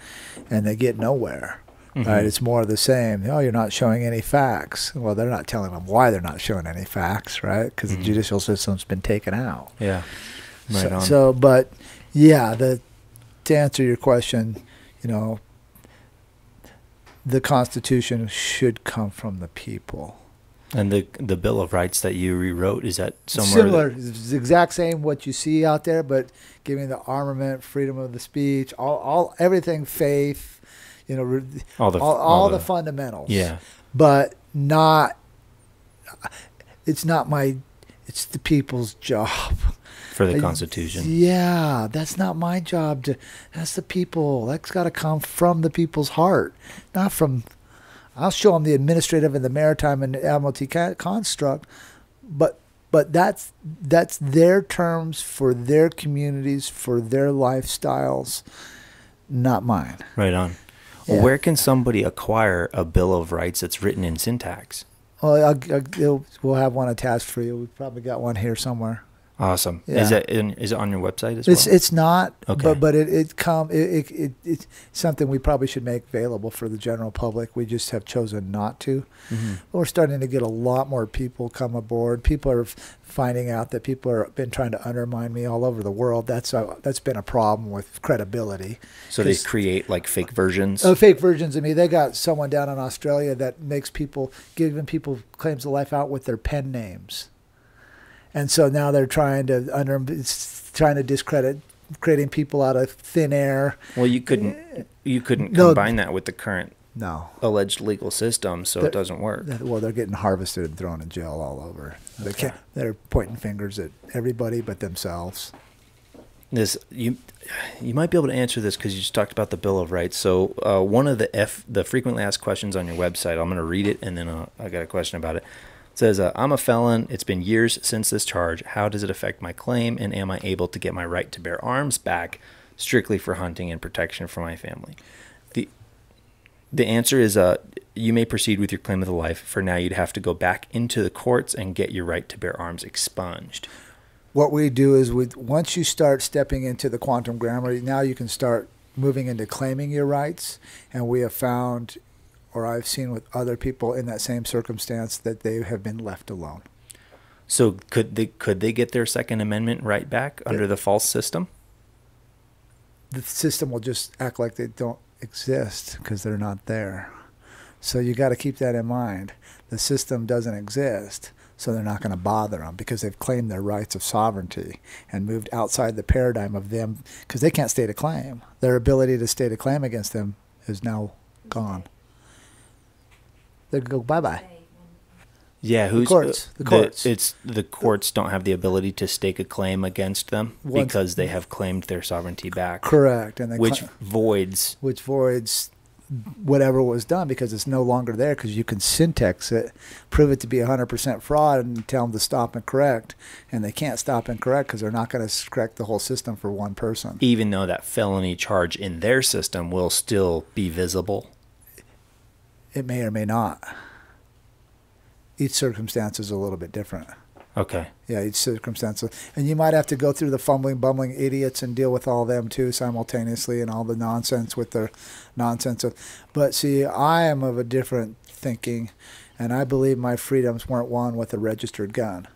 and they get nowhere. Mm-hmm. Right? It's more of the same. Oh, you're not showing any facts. Well, they're not telling them why they're not showing any facts, right? Because the judicial system's been taken out. Yeah. Right on. So, but yeah, to answer your question, the Constitution should come from the people. And the Bill of Rights that you rewrote, is that somewhere? Similar. It's the exact same what you see out there, but giving the armament, freedom of the speech, everything, faith, all the fundamentals. Yeah. But it's the people's job. For the Constitution. Yeah, that's not my job. That's the people. That's got to come from the people's heart, not from. I'll show them the administrative and the maritime and the admiralty construct, but that's their terms for their communities, for their lifestyles, not mine. Right on. Yeah. Well, where can somebody acquire a Bill of Rights that's written in syntax? Well, we'll have one attached for you. We've probably got one here somewhere. Awesome. Yeah. Is it on your website as well? It's not, okay. but it's something we probably should make available for the general public. We just have chosen not to. Mm-hmm. We're starting to get a lot more people come aboard. People are finding out that people have been trying to undermine me all over the world. That's been a problem with credibility. So they create like fake versions? Oh, fake versions of me. They got someone down in Australia that makes giving people claims of life out with their pen names. And so now they're trying to discredit, creating people out of thin air. Well, you couldn't combine that with the current alleged legal system, so it doesn't work. Well, they're getting harvested and thrown in jail all over. Okay. They're pointing fingers at everybody but themselves. this you might be able to answer this because you just talked about the Bill of Rights. So one of the frequently asked questions on your website, I'm going to read it, and then I got a question about it. It says, I'm a felon. It's been years since this charge. How does it affect my claim, and am I able to get my right to bear arms back strictly for hunting and protection for my family? The answer is you may proceed with your claim of the life. For now, you'd have to go back into the courts and get your right to bear arms expunged. What we do is once you start stepping into the quantum grammar, now you can start moving into claiming your rights. And we have found, or I've seen with other people in that same circumstance, that they have been left alone. So could they get their Second Amendment right back under the false system? The system will just act like they don't exist because they're not there. So you got to keep that in mind. The system doesn't exist, so they're not going to bother them because they've claimed their rights of sovereignty and moved outside the paradigm of them because they can't state a claim. Their ability to state a claim against them is now gone. They go bye-bye. Yeah, The courts. The courts don't have the ability to stake a claim against them because they have claimed their sovereignty back. Correct, and which voids whatever was done because it's no longer there because you can syntax it, prove it to be 100% fraud, and tell them to stop and correct, and they can't stop and correct because they're not going to correct the whole system for one person. Even though that felony charge in their system will still be visible, it may or may not. Each circumstance is a little bit different. Okay. Yeah, each circumstance. And you might have to go through the fumbling, bumbling idiots and deal with all them too simultaneously and all the nonsense with their nonsense. But see, I am of a different thinking, and I believe my freedoms weren't won with a registered gun.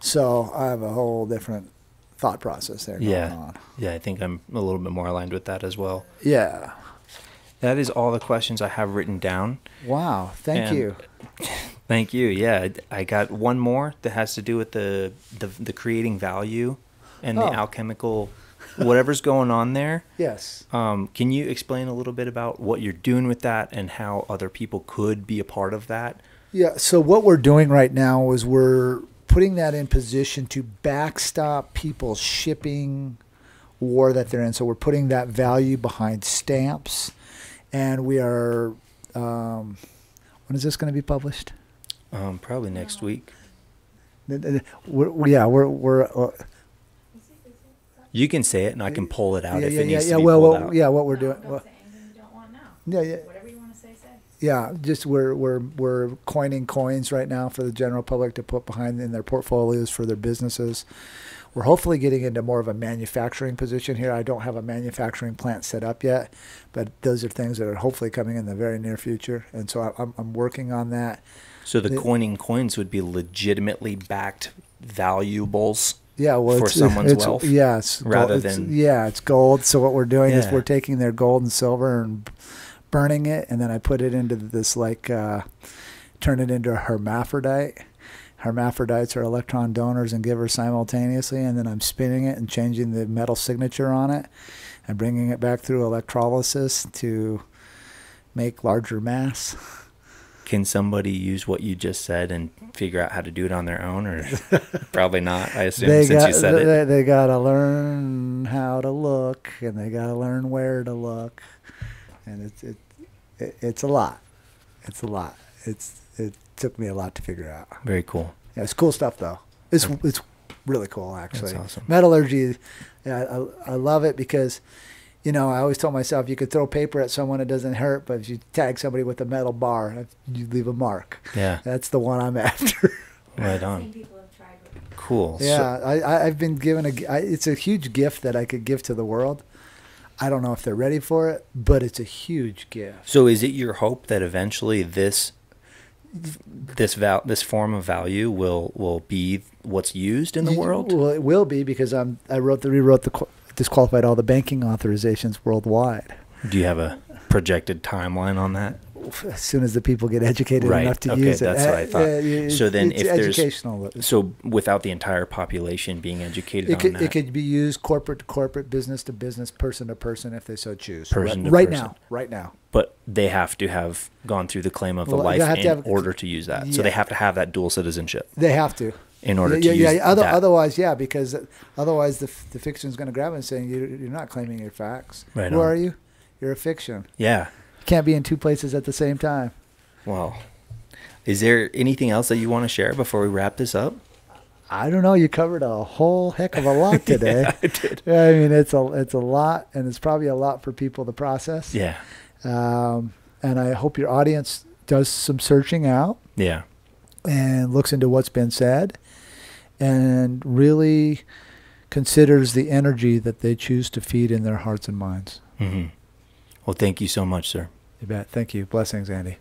So I have a whole different thought process there going on. Yeah, I think I'm a little bit more aligned with that as well. Yeah. That is all the questions I have written down. Wow. Thank you. Thank you. Yeah, I got one more that has to do with the creating value and the alchemical, whatever's going on there. Yes. Can you explain a little bit about what you're doing with that and how other people could be a part of that? Yeah. So what we're doing right now is we're putting that in position to backstop people's shipping war that they're in. So we're putting that value behind stamps, and we are. When is this going to be published? Probably next week. We're you can say it, and I can pull it out if it needs to be pulled pulled out. Yeah, what we're doing. Don't say anything you don't want now. Yeah. Whatever you want to say. Yeah, just we're coining coins right now for the general public to put behind in their portfolios for their businesses. We're hopefully getting into more of a manufacturing position here. I don't have a manufacturing plant set up yet, but those are things that are hopefully coming in the very near future. And so I'm working on that. So the coining coins would be legitimately backed valuables for someone's wealth? Yeah, it's gold. So what we're doing is we're taking their gold and silver and burning it, and then I put it into this turn it into a hermaphrodite. Hermaphrodites are electron donors and givers simultaneously, and then I'm spinning it and changing the metal signature on it and bringing it back through electrolysis to make larger mass. Can somebody use what you just said and figure out how to do it on their own, or probably not? I assume you said it. They got to learn how to look, and they got to learn where to look, and it's a lot. It's a lot. It took me a lot to figure out. Very cool. Yeah, it's cool stuff though. It's really cool actually. That's awesome. Metallurgy, yeah, I love it because, I always told myself you could throw paper at someone, it doesn't hurt, but if you tag somebody with a metal bar, you leave a mark. Yeah. That's the one I'm after. Right on. People have tried with. Cool. Yeah, I've been given it's a huge gift that I could give to the world. I don't know if they're ready for it, but it's a huge gift. So is it your hope that eventually this form of value will be what's used in the world? Well, it will be because I disqualified all the banking authorizations worldwide. Do you have a projected timeline on that? As soon as the people get educated enough to use it. That's what I thought. So then if educational. So without the entire population being educated on that. It could be used corporate to corporate, business to business, person to person if they so choose. Person to right person. Right now. But they have to have gone through the claim of the life in order to use that. So they have to have that dual citizenship. They have to. in order yeah, to use that. Otherwise, yeah, because otherwise the fiction is going to grab it and saying you're not claiming your facts. Right Who on. are you? You're a fiction. Yeah. You can't be in two places at the same time. Wow. Is there anything else that you want to share before we wrap this up? I don't know. You covered a whole heck of a lot today. Yeah, I did. I mean, it's a lot, and it's probably a lot for people to process. Yeah. And I hope your audience does some searching out. Yeah. And looks into what's been said, and really considers the energy that they choose to feed in their hearts and minds. Mm-hmm. Well, thank you so much, sir. You bet. Thank you. Blessings, Andy.